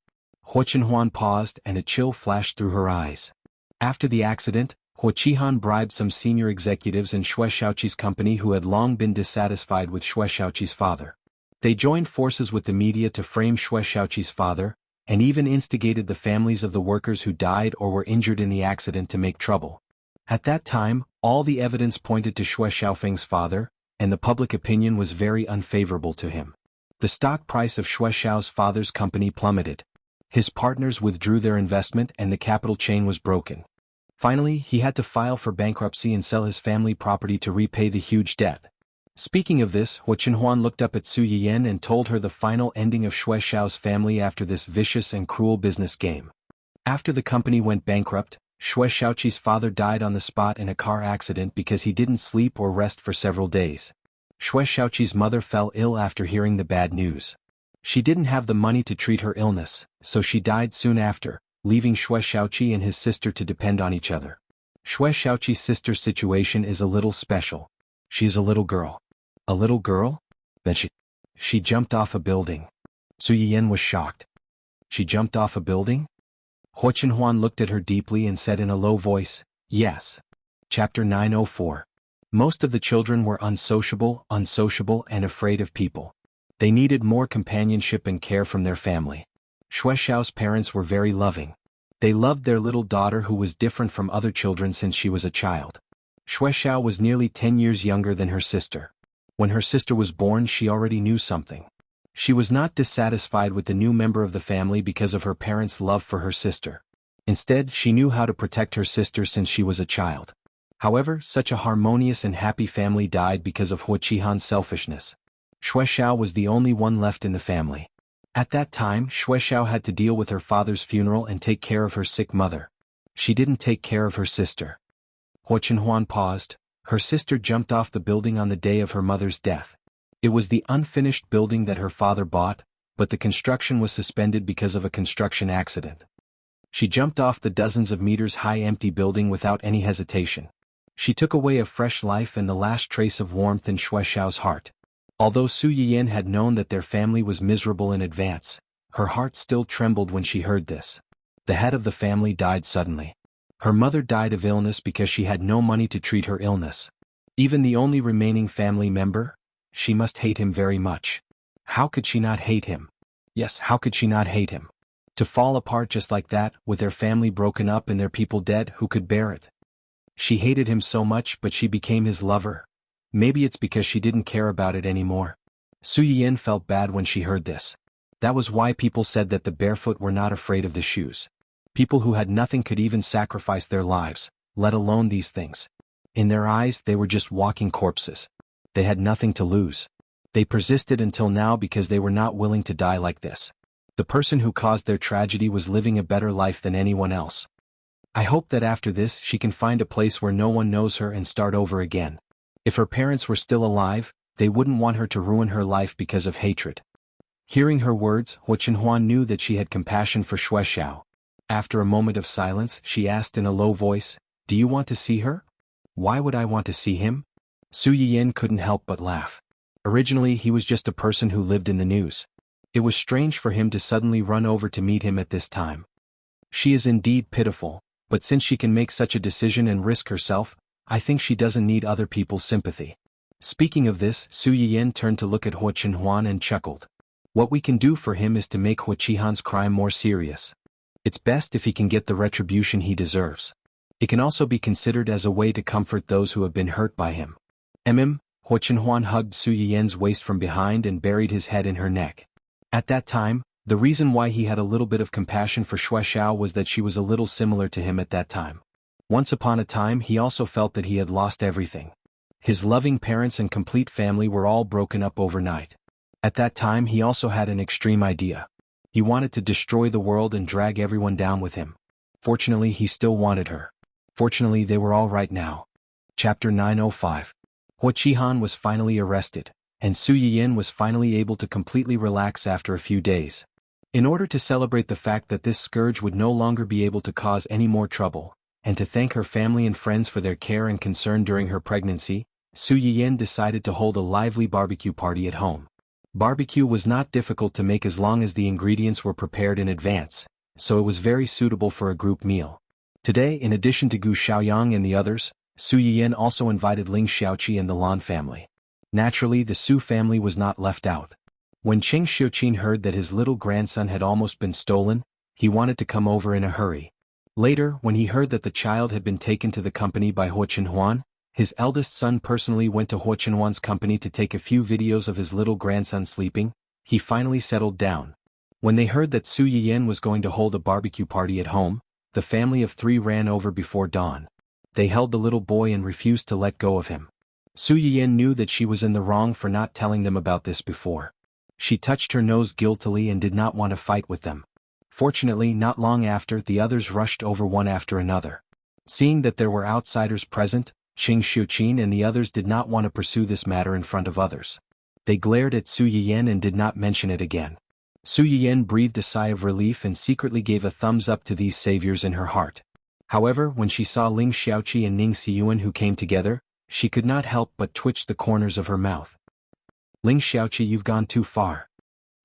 Xuanhuan paused and a chill flashed through her eyes. After the accident, Wuxihan bribed some senior executives in Xue Xiaoqi's company who had long been dissatisfied with Xue Xiaoqi's father. They joined forces with the media to frame Xue Xiaoqi's father, and even instigated the families of the workers who died or were injured in the accident to make trouble. At that time, all the evidence pointed to Xue Xiaofeng's father, and the public opinion was very unfavorable to him. The stock price of Xue Xiao's father's company plummeted. His partners withdrew their investment and the capital chain was broken. Finally, he had to file for bankruptcy and sell his family property to repay the huge debt. Speaking of this, Xuanhuan looked up at Su Yiyin and told her the final ending of Xue Xiao's family after this vicious and cruel business game. After the company went bankrupt, Xue Xiaoqi's father died on the spot in a car accident because he didn't sleep or rest for several days. Xue Xiaoqi's mother fell ill after hearing the bad news. She didn't have the money to treat her illness, so she died soon after, leaving Xue Xiaoqi and his sister to depend on each other. Xue Xiaoqi's sister's situation is a little special. She is a little girl. A little girl? Then she jumped off a building. Su Yiyin was shocked. She jumped off a building? Xuanhuan looked at her deeply and said in a low voice, yes. Chapter 904. Most of the children were unsociable and afraid of people. They needed more companionship and care from their family. Xue Xiao's parents were very loving. They loved their little daughter who was different from other children since she was a child. Xue Xiao was nearly 10 years younger than her sister. When her sister was born, she already knew something. She was not dissatisfied with the new member of the family because of her parents' love for her sister. Instead, she knew how to protect her sister since she was a child. However, such a harmonious and happy family died because of Wuxihan's selfishness. Xue Xiao was the only one left in the family. At that time, Xue Xiao had to deal with her father's funeral and take care of her sick mother. She didn't take care of her sister. Xuanhuan paused. Her sister jumped off the building on the day of her mother's death. It was the unfinished building that her father bought, but the construction was suspended because of a construction accident. She jumped off the dozens of meters high empty building without any hesitation. She took away a fresh life and the last trace of warmth in Xue Xiao's heart. Although Su Yiyin had known that their family was miserable in advance, her heart still trembled when she heard this. The head of the family died suddenly. Her mother died of illness because she had no money to treat her illness. Even the only remaining family member? She must hate him very much. How could she not hate him? Yes, how could she not hate him? To fall apart just like that, with their family broken up and their people dead, who could bear it? She hated him so much, but she became his lover, Maybe it's because she didn't care about it anymore. Su Yiyan felt bad when she heard this. That was why people said that the barefoot were not afraid of the shoes. People who had nothing could even sacrifice their lives, let alone these things. In their eyes, they were just walking corpses. They had nothing to lose. They persisted until now because they were not willing to die like this. The person who caused their tragedy was living a better life than anyone else. I hope that after this she can find a place where no one knows her and start over again. If her parents were still alive, they wouldn't want her to ruin her life because of hatred. Hearing her words, Xuanhuan knew that she had compassion for Xuexiao. After a moment of silence, she asked in a low voice, "Do you want to see her?" "Why would I want to see him?" Su Yiyan couldn't help but laugh. Originally he was just a person who lived in the news. It was strange for him to suddenly run over to meet him at this time. She is indeed pitiful, but since she can make such a decision and risk herself, I think she doesn't need other people's sympathy. Speaking of this, Su Yiyan turned to look at xuanhuan and chuckled. What we can do for him is to make Huqihan's crime more serious. It's best if he can get the retribution he deserves. It can also be considered as a way to comfort those who have been hurt by him. Xuanhuan hugged Su Yiyan's waist from behind and buried his head in her neck. At that time, the reason why he had a little bit of compassion for Xuexiao was that she was a little similar to him at that time. Once upon a time he also felt that he had lost everything. His loving parents and complete family were all broken up overnight. At that time he also had an extreme idea. He wanted to destroy the world and drag everyone down with him. Fortunately he still wanted her. Fortunately they were all right now. Chapter 905. Huqihan was finally arrested, and Su Yiyan was finally able to completely relax after a few days. In order to celebrate the fact that this scourge would no longer be able to cause any more trouble, and to thank her family and friends for their care and concern during her pregnancy, Su Yiyan decided to hold a lively barbecue party at home. Barbecue was not difficult to make as long as the ingredients were prepared in advance, so it was very suitable for a group meal. Today, in addition to Gu Xiaoyang and the others, Su Yiyan also invited Ling Xiaoqi and the Lan family. Naturally, the Su family was not left out. When Cheng Xiuqin heard that his little grandson had almost been stolen, he wanted to come over in a hurry. Later, when he heard that the child had been taken to the company by Huqihan, his eldest son personally went to Huqihan's company to take a few videos of his little grandson sleeping. He finally settled down. When they heard that Su Yiyan was going to hold a barbecue party at home, the family of three ran over before dawn. They held the little boy and refused to let go of him. Su Yiyan knew that she was in the wrong for not telling them about this before. She touched her nose guiltily and did not want to fight with them. Fortunately, not long after, the others rushed over one after another. Seeing that there were outsiders present, Cheng Xiuqin and the others did not want to pursue this matter in front of others. They glared at Su Yiyan and did not mention it again. Su Yiyan breathed a sigh of relief and secretly gave a thumbs up to these saviors in her heart. However, when she saw Ling Xiaoqi and Ning Xiyuan who came together, she could not help but twitch the corners of her mouth. "Ling Xiaoqi, you've gone too far."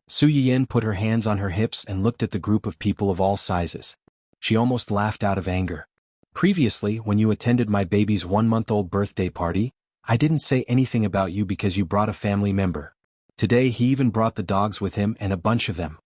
Su Yiyan put her hands on her hips and looked at the group of people of all sizes. She almost laughed out of anger. "Previously, when you attended my baby's 1-month-old birthday party, I didn't say anything about you because you brought a family member. Today he even brought the dogs with him and a bunch of them."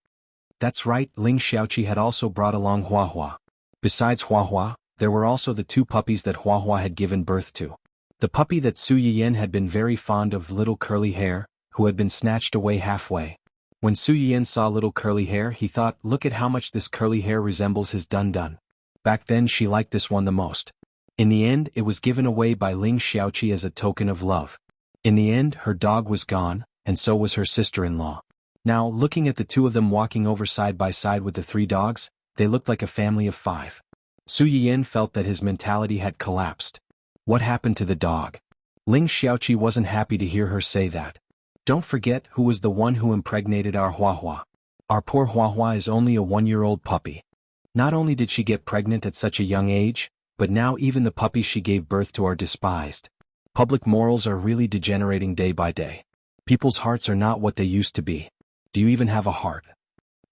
That's right, Ling Xiaoqi had also brought along Huahua. Besides Huahua, there were also the 2 puppies that Huahua had given birth to. The puppy that Su Yiyan had been very fond of, little curly hair, who had been snatched away halfway. When Su Yiyan saw little curly hair, he thought, look at how much this curly hair resembles his dun-dun. Back then she liked this one the most. In the end, it was given away by Ling Xiaoqi as a token of love. In the end, her dog was gone, and so was her sister-in-law. Now, looking at the 2 of them walking over side by side with the 3 dogs, they looked like a family of 5. Su Yiyan felt that his mentality had collapsed. What happened to the dog? Ling Xiaoqi wasn't happy to hear her say that. Don't forget who was the one who impregnated our Huahua. Our poor Huahua is only a 1-year-old puppy. Not only did she get pregnant at such a young age, but now even the puppies she gave birth to are despised. Public morals are really degenerating day by day. People's hearts are not what they used to be. Do you even have a heart?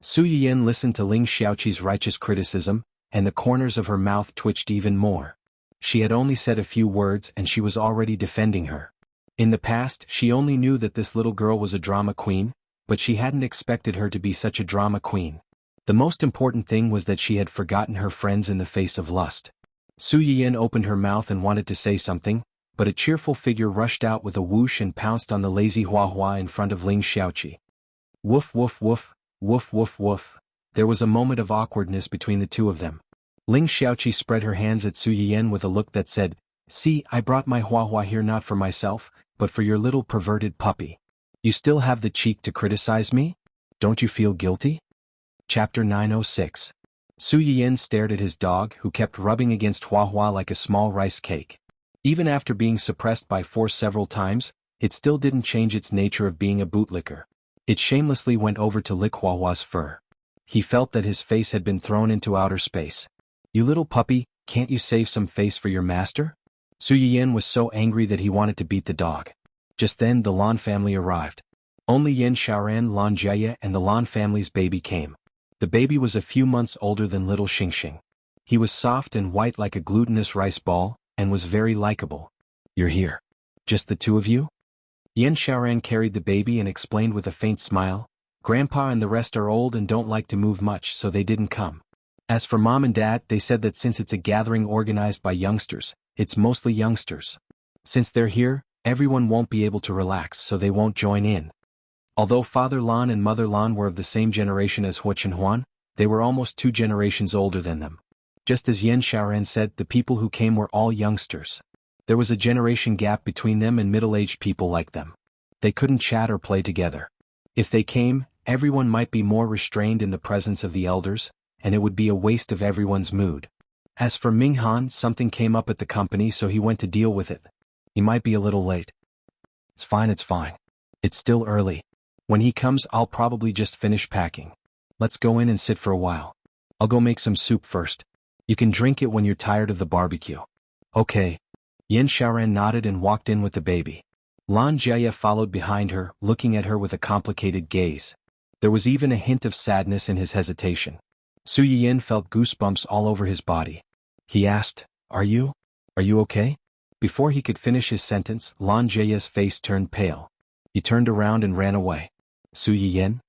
Su Yiyan listened to Ling Xiaoqi's righteous criticism, and the corners of her mouth twitched even more. She had only said a few words and she was already defending her. In the past, she only knew that this little girl was a drama queen, but she hadn't expected her to be such a drama queen. The most important thing was that she had forgotten her friends in the face of lust. Su Yiyan opened her mouth and wanted to say something, but a cheerful figure rushed out with a whoosh and pounced on the lazy Huahua in front of Ling Xiaoqi. Woof woof woof, woof woof woof. There was a moment of awkwardness between the two of them. Ling Xiaoqi spread her hands at Su Yiyan with a look that said, "See, I brought my Huahua here not for myself, but for your little perverted puppy. You still have the cheek to criticize me? Don't you feel guilty?" Chapter 906. Su Yiyan stared at his dog, who kept rubbing against Huahua like a small rice cake. Even after being suppressed by force several times, it still didn't change its nature of being a bootlicker. It shamelessly went over to lick Huahua's fur. He felt that his face had been thrown into outer space. "You little puppy, can't you save some face for your master?" Su Yiyan was so angry that he wanted to beat the dog. Just then the Lan family arrived. Only Yan Xiaoran, Lan Jia, and the Lan family's baby came. The baby was a few months older than little Xingxing. He was soft and white like a glutinous rice ball, and was very likable. "You're here. Just the two of you?" Yan Xiaoran carried the baby and explained with a faint smile, "Grandpa and the rest are old and don't like to move much, so they didn't come. As for Mom and Dad, they said that since it's a gathering organized by youngsters, it's mostly youngsters. Since they're here, everyone won't be able to relax, so they won't join in." Although Father Lan and Mother Lan were of the same generation as xuanhuan, they were almost 2 generations older than them. Just as Yan Xiaoran said, the people who came were all youngsters. There was a generation gap between them and middle-aged people like them. They couldn't chat or play together. If they came, everyone might be more restrained in the presence of the elders, and it would be a waste of everyone's mood. As for Minghan, something came up at the company, so he went to deal with it. He might be a little late. It's fine. It's still early. When he comes, I'll probably just finish packing. Let's go in and sit for a while. I'll go make some soup first. You can drink it when you're tired of the barbecue. Okay. Yan Xiaoran nodded and walked in with the baby. Lan Jia followed behind her, looking at her with a complicated gaze. There was even a hint of sadness in his hesitation. Su Yiyan felt goosebumps all over his body. He asked, Are you okay?" Before he could finish his sentence, Lan Jia's face turned pale. He turned around and ran away. Su Yiyan?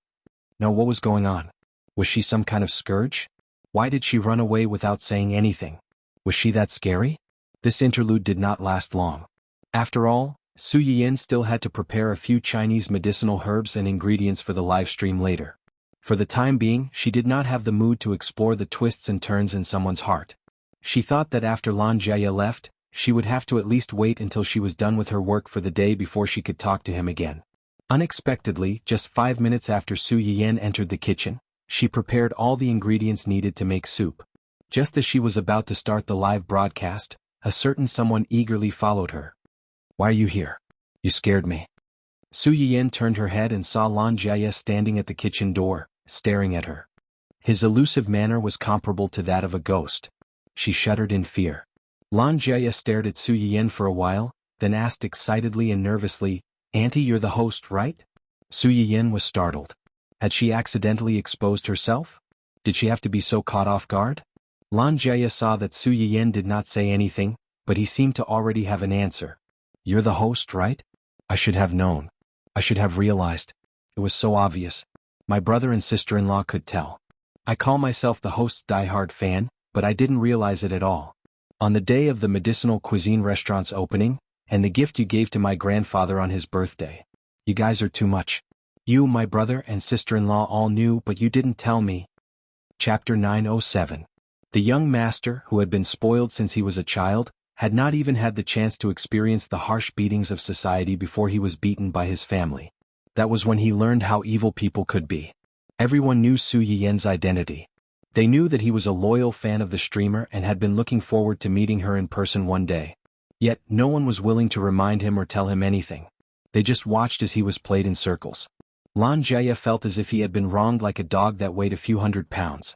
No, what was going on? Was she some kind of scourge? Why did she run away without saying anything? Was she that scary? This interlude did not last long. After all, Su Yiyan still had to prepare a few Chinese medicinal herbs and ingredients for the live stream later. For the time being, she did not have the mood to explore the twists and turns in someone's heart. She thought that after Lan Jia left, she would have to at least wait until she was done with her work for the day before she could talk to him again. Unexpectedly, just 5 minutes after Su Yiyan entered the kitchen, she prepared all the ingredients needed to make soup. Just as she was about to start the live broadcast, a certain someone eagerly followed her. Why are you here? You scared me. Su Yiyan turned her head and saw Lan Jia standing at the kitchen door, staring at her. His elusive manner was comparable to that of a ghost. She shuddered in fear. Lan Jia stared at Su Yiyan for a while, then asked excitedly and nervously, Auntie, you're the host, right? Su Yiyan was startled. Had she accidentally exposed herself? Did she have to be so caught off guard? Lan Jia saw that Su Yiyan did not say anything, but he seemed to already have an answer. You're the host, right? I should have known. I should have realized. It was so obvious. My brother and sister-in-law could tell. I call myself the host's diehard fan, but I didn't realize it at all. On the day of the medicinal cuisine restaurant's opening, and the gift you gave to my grandfather on his birthday. You guys are too much. You, my brother, and sister-in-law all knew, but you didn't tell me. Chapter 907. The young master, who had been spoiled since he was a child, had not even had the chance to experience the harsh beatings of society before he was beaten by his family. That was when he learned how evil people could be. Everyone knew Su Yiyan's identity. They knew that he was a loyal fan of the streamer and had been looking forward to meeting her in person one day. Yet, no one was willing to remind him or tell him anything. They just watched as he was played in circles. Lan Jia felt as if he had been wronged like a dog that weighed a few hundred pounds.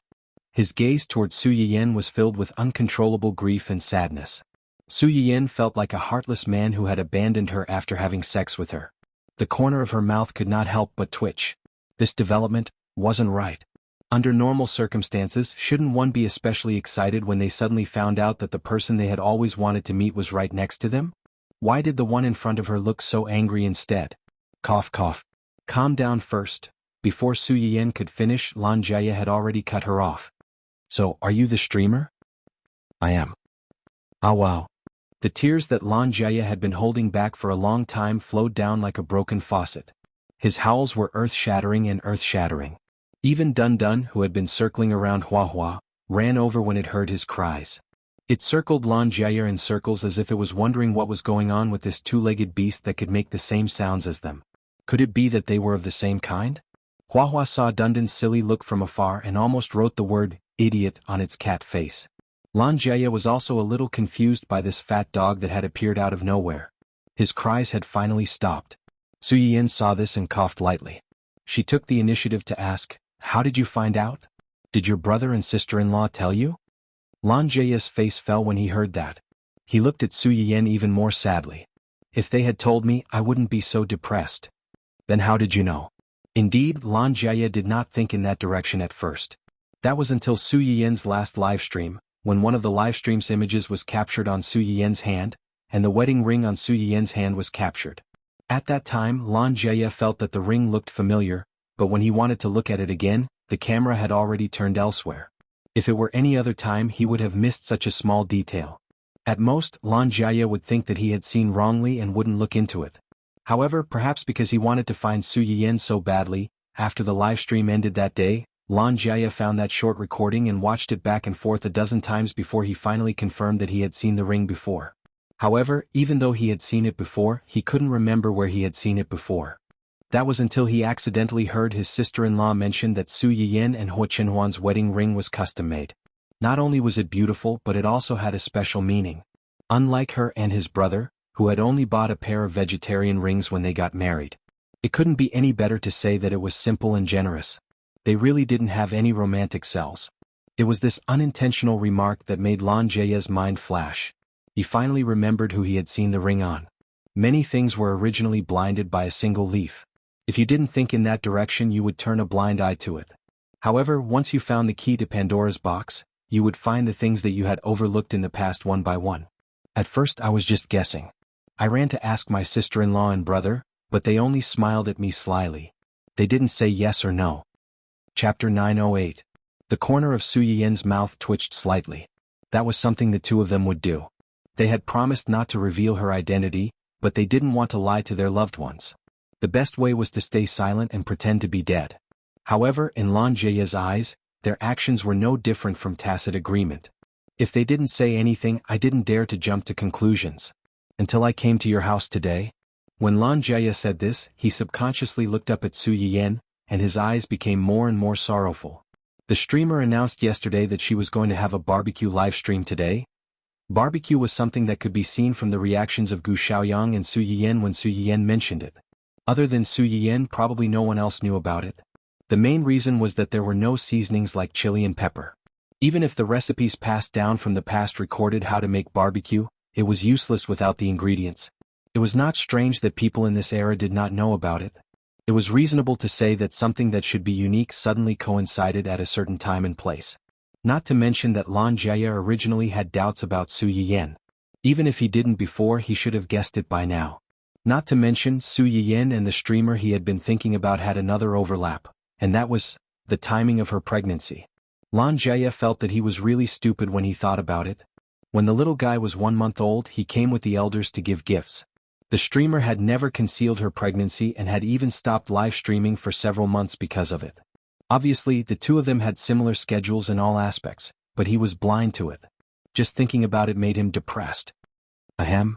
His gaze toward Su Yiyan was filled with uncontrollable grief and sadness. Su Yiyan felt like a heartless man who had abandoned her after having sex with her. The corner of her mouth could not help but twitch. This development wasn't right. Under normal circumstances, shouldn't one be especially excited when they suddenly found out that the person they had always wanted to meet was right next to them? Why did the one in front of her look so angry instead? Cough cough. Calm down first. Before Su Yiyan could finish, Lan Jia had already cut her off. So, are you the streamer? I am. Ah wow. The tears that Lan Jia had been holding back for a long time flowed down like a broken faucet. His howls were earth-shattering and earth-shattering. Even Dun Dun, who had been circling around Huahua, ran over when it heard his cries. It circled Lan Jia in circles as if it was wondering what was going on with this two-legged beast that could make the same sounds as them. Could it be that they were of the same kind? Huahua saw Dun Dun's silly look from afar and almost wrote the word, idiot, on its cat face. Lan Jia was also a little confused by this fat dog that had appeared out of nowhere. His cries had finally stopped. Su Yiyan saw this and coughed lightly. She took the initiative to ask, "How did you find out? Did your brother and sister-in-law tell you?" Lan Jia's face fell when he heard that. He looked at Su Yiyan even more sadly. "If they had told me, I wouldn't be so depressed." "Then how did you know?" Indeed, Lan Jia did not think in that direction at first. That was until Su Yiyan's last livestream, when one of the livestream's images was captured on Su Yiyan's hand, and the wedding ring on Su Yiyan's hand was captured. At that time, Lan Jia felt that the ring looked familiar, but when he wanted to look at it again, the camera had already turned elsewhere. If it were any other time, he would have missed such a small detail. At most, Lan Jia would think that he had seen wrongly and wouldn't look into it. However, perhaps because he wanted to find Su Yiyan so badly, after the livestream ended that day, Lan Jia found that short recording and watched it back and forth a dozen times before he finally confirmed that he had seen the ring before. However, even though he had seen it before, he couldn't remember where he had seen it before. That was until he accidentally heard his sister-in-law mention that Su Yiyan and xuanhuan's wedding ring was custom-made. Not only was it beautiful, but it also had a special meaning. Unlike her and his brother, who had only bought a pair of vegetarian rings when they got married. It couldn't be any better to say that it was simple and generous. They really didn't have any romantic cells. It was this unintentional remark that made Lan Jia's mind flash. He finally remembered who he had seen the ring on. Many things were originally blinded by a single leaf. If you didn't think in that direction, you would turn a blind eye to it. However, once you found the key to Pandora's box, you would find the things that you had overlooked in the past one by one. At first I was just guessing. I ran to ask my sister-in-law and brother, but they only smiled at me slyly. They didn't say yes or no. Chapter 908. The corner of Su Yiyan's mouth twitched slightly. That was something the two of them would do. They had promised not to reveal her identity, but they didn't want to lie to their loved ones. The best way was to stay silent and pretend to be dead. However, in Lan Jia's eyes, their actions were no different from tacit agreement. If they didn't say anything, I didn't dare to jump to conclusions. Until I came to your house today. When Lan Jia said this, he subconsciously looked up at Su Yiyan, and his eyes became more and more sorrowful. The streamer announced yesterday that she was going to have a barbecue live stream today. Barbecue was something that could be seen from the reactions of Gu Xiaoyang and Su Yiyan when Su Yiyan mentioned it. Other than Su Yiyan, probably no one else knew about it. The main reason was that there were no seasonings like chili and pepper. Even if the recipes passed down from the past recorded how to make barbecue, it was useless without the ingredients. It was not strange that people in this era did not know about it. It was reasonable to say that something that should be unique suddenly coincided at a certain time and place. Not to mention that Lan Jia originally had doubts about Su Yiyan. Even if he didn't before, he should have guessed it by now. Not to mention, Su Yiyan and the streamer he had been thinking about had another overlap, and that was the timing of her pregnancy. Lan Jia felt that he was really stupid when he thought about it. When the little guy was 1 month old, he came with the elders to give gifts. The streamer had never concealed her pregnancy and had even stopped live streaming for several months because of it. Obviously, the two of them had similar schedules in all aspects, but he was blind to it. Just thinking about it made him depressed. Ahem.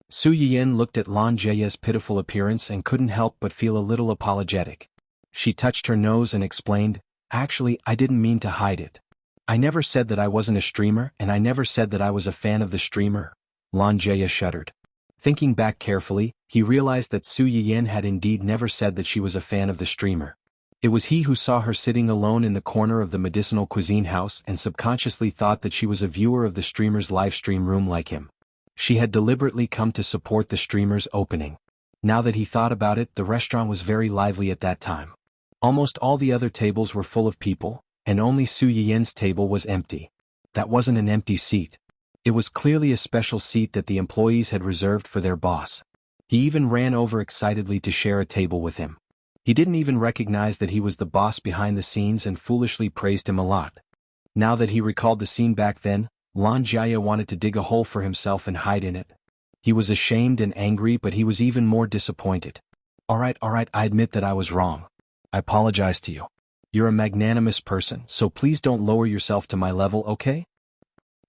Su Yiyan looked at Lan Jia's pitiful appearance and couldn't help but feel a little apologetic. She touched her nose and explained, "Actually, I didn't mean to hide it. I never said that I wasn't a streamer, and I never said that I was a fan of the streamer." Lan Jia shuddered. Thinking back carefully, he realized that Su Yiyan had indeed never said that she was a fan of the streamer. It was he who saw her sitting alone in the corner of the medicinal cuisine house and subconsciously thought that she was a viewer of the streamer's livestream room like him. She had deliberately come to support the streamer's opening. Now that he thought about it, the restaurant was very lively at that time. Almost all the other tables were full of people, and only Su Yiyan's table was empty. That wasn't an empty seat. It was clearly a special seat that the employees had reserved for their boss. He even ran over excitedly to share a table with him. He didn't even recognize that he was the boss behind the scenes and foolishly praised him a lot. Now that he recalled the scene back then, Jianghu wanted to dig a hole for himself and hide in it. He was ashamed and angry, but he was even more disappointed. Alright, I admit that I was wrong. I apologize to you. You're a magnanimous person, so please don't lower yourself to my level, okay?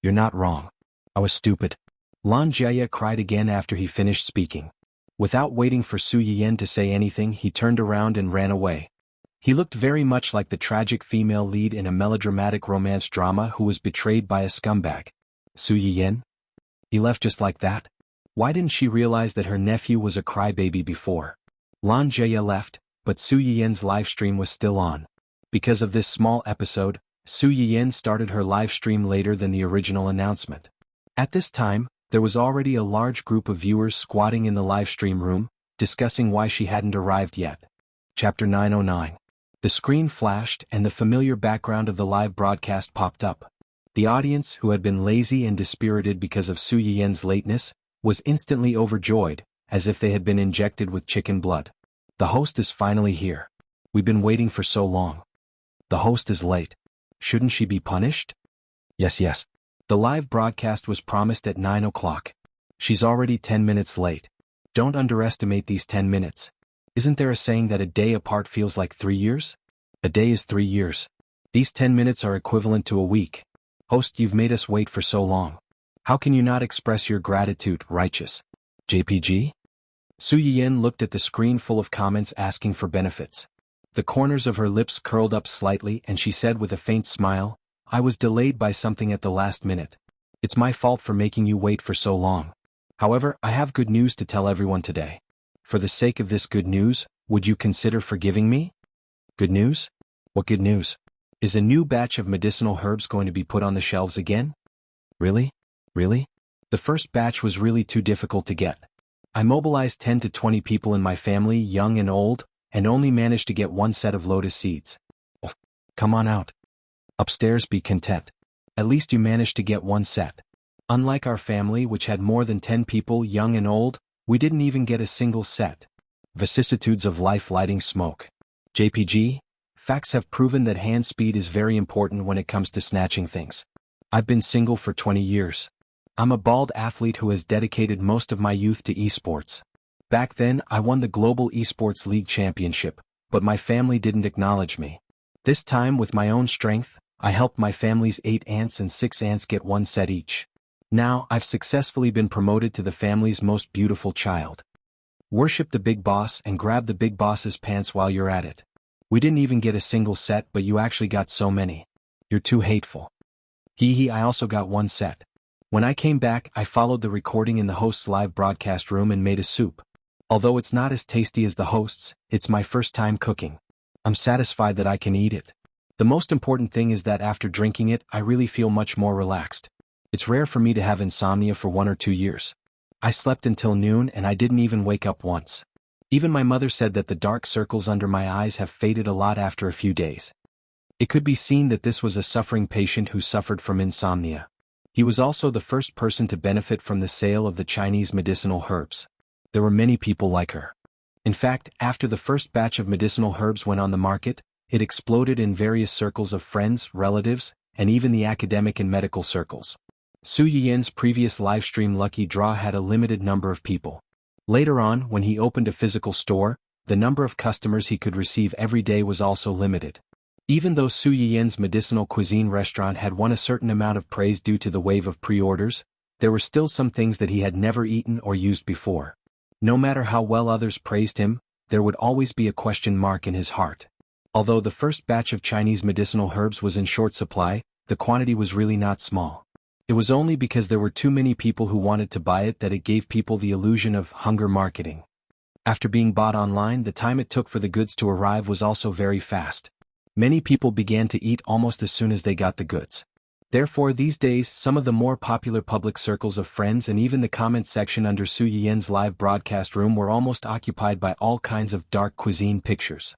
You're not wrong. I was stupid. Jianghu cried again after he finished speaking. Without waiting for Su Yiyan to say anything, he turned around and ran away. He looked very much like the tragic female lead in a melodramatic romance drama who was betrayed by a scumbag. Su Yiyan? He left just like that? Why didn't she realize that her nephew was a crybaby before? Jianghu left, but Su Yiyan's livestream was still on. Because of this small episode, Su Yiyan started her livestream later than the original announcement. At this time, there was already a large group of viewers squatting in the livestream room, discussing why she hadn't arrived yet. Chapter 909. The screen flashed and the familiar background of the live broadcast popped up. The audience, who had been lazy and dispirited because of Su Yiyan's lateness, was instantly overjoyed, as if they had been injected with chicken blood. The host is finally here. We've been waiting for so long. The host is late. Shouldn't she be punished? Yes. The live broadcast was promised at 9 o'clock. She's already 10 minutes late. Don't underestimate these 10 minutes. Isn't there a saying that a day apart feels like 3 years? A day is 3 years. These 10 minutes are equivalent to a week. Host, you've made us wait for so long. How can you not express your gratitude, righteous JPG? Su Yiyan looked at the screen full of comments asking for benefits. The corners of her lips curled up slightly and she said with a faint smile, I was delayed by something at the last minute. It's my fault for making you wait for so long. However, I have good news to tell everyone today. For the sake of this good news, would you consider forgiving me? Good news? What good news? Is a new batch of medicinal herbs going to be put on the shelves again? Really? The first batch was really too difficult to get. I mobilized 10 to 20 people in my family, young and old, and only managed to get one set of lotus seeds. Oh, come on out. Upstairs, be content. At least you managed to get one set. Unlike our family, which had more than 10 people, young and old, we didn't even get a single set. Vicissitudes of life lighting smoke. JPG, facts have proven that hand speed is very important when it comes to snatching things. I've been single for 20 years. I'm a bald athlete who has dedicated most of my youth to esports. Back then, I won the Global Esports League Championship, but my family didn't acknowledge me. This time, with my own strength, I helped my family's 8 aunts and 6 aunts get one set each. Now, I've successfully been promoted to the family's most beautiful child. Worship the big boss and grab the big boss's pants while you're at it. We didn't even get a single set, but you actually got so many. You're too hateful. I also got one set. When I came back, I followed the recording in the host's live broadcast room and made a soup. Although it's not as tasty as the host's, it's my first time cooking. I'm satisfied that I can eat it. The most important thing is that after drinking it, I really feel much more relaxed. It's rare for me to have insomnia for 1 or 2 years. I slept until noon and I didn't even wake up once. Even my mother said that the dark circles under my eyes have faded a lot after a few days. It could be seen that this was a suffering patient who suffered from insomnia. He was also the first person to benefit from the sale of the Chinese medicinal herbs. There were many people like her. In fact, after the first batch of medicinal herbs went on the market, it exploded in various circles of friends, relatives, and even the academic and medical circles. Su Yiyan's previous livestream lucky draw had a limited number of people. Later on, when he opened a physical store, the number of customers he could receive every day was also limited. Even though Su Yiyan's medicinal cuisine restaurant had won a certain amount of praise due to the wave of pre-orders, there were still some things that he had never eaten or used before. No matter how well others praised him, there would always be a question mark in his heart. Although the first batch of Chinese medicinal herbs was in short supply, the quantity was really not small. It was only because there were too many people who wanted to buy it that it gave people the illusion of hunger marketing. After being bought online, the time it took for the goods to arrive was also very fast. Many people began to eat almost as soon as they got the goods. Therefore, these days, some of the more popular public circles of friends and even the comment section under Su Yiyan's live broadcast room were almost occupied by all kinds of dark cuisine pictures.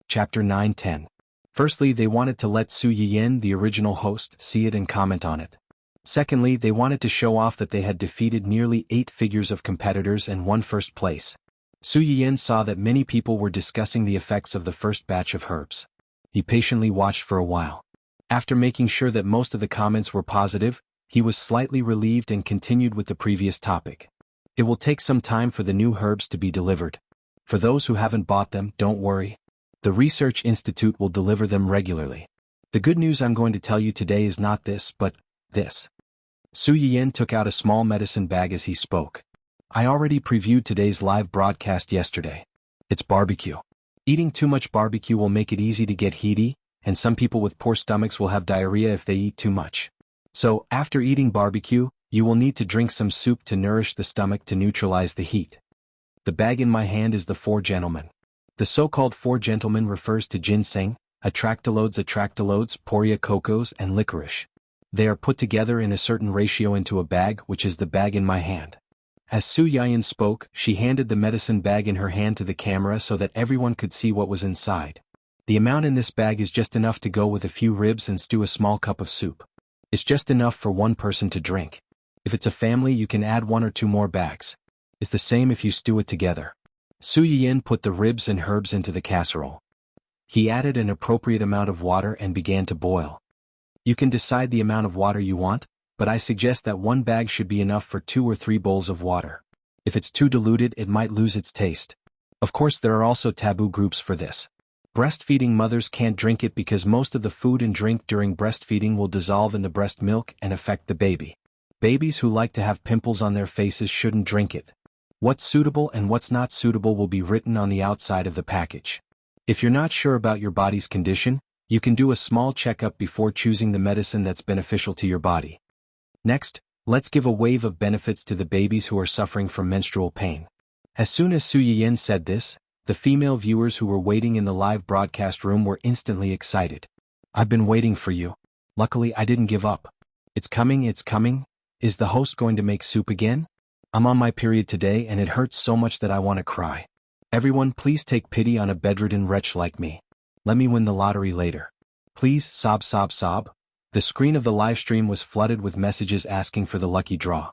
Chapter 910. Firstly, they wanted to let Su Yiyan, the original host, see it and comment on it. Secondly, they wanted to show off that they had defeated nearly 8 figures of competitors and won first place. Su Yiyan saw that many people were discussing the effects of the first batch of herbs. He patiently watched for a while. After making sure that most of the comments were positive, He was slightly relieved and continued with the previous topic. It will take some time for the new herbs to be delivered. For those who haven't bought them, don't worry. The Research Institute will deliver them regularly. The good news I'm going to tell you today is not this, but this. Su Yiyan took out a small medicine bag as he spoke. I already previewed today's live broadcast yesterday. It's barbecue. Eating too much barbecue will make it easy to get heaty, and some people with poor stomachs will have diarrhea if they eat too much. So, after eating barbecue, you will need to drink some soup to nourish the stomach to neutralize the heat. The bag in my hand is the Four Gentlemen. The so-called Four Gentlemen refers to ginseng, atractalodes, poria cocos, and licorice. They are put together in a certain ratio into a bag, which is the bag in my hand. As Su Yiyan spoke, she handed the medicine bag in her hand to the camera so that everyone could see what was inside. The amount in this bag is just enough to go with a few ribs and stew a small cup of soup. It's just enough for one person to drink. If it's a family, you can add 1 or 2 more bags. It's the same if you stew it together. Su Yiyan put the ribs and herbs into the casserole. He added an appropriate amount of water and began to boil. You can decide the amount of water you want, but I suggest that 1 bag should be enough for 2 or 3 bowls of water. If it's too diluted, it might lose its taste. Of course, there are also taboo groups for this. Breastfeeding mothers can't drink it because most of the food and drink during breastfeeding will dissolve in the breast milk and affect the baby. Babies who like to have pimples on their faces shouldn't drink it. What's suitable and what's not suitable will be written on the outside of the package. If you're not sure about your body's condition, you can do a small checkup before choosing the medicine that's beneficial to your body. Next, let's give a wave of benefits to the babies who are suffering from menstrual pain. As soon as Su Yiyan said this, the female viewers who were waiting in the live broadcast room were instantly excited. I've been waiting for you. Luckily, I didn't give up. It's coming, it's coming. Is the host going to make soup again? I'm on my period today and it hurts so much that I want to cry. Everyone, please take pity on a bedridden wretch like me. Let me win the lottery later. Please, sob sob sob. The screen of the live stream was flooded with messages asking for the lucky draw.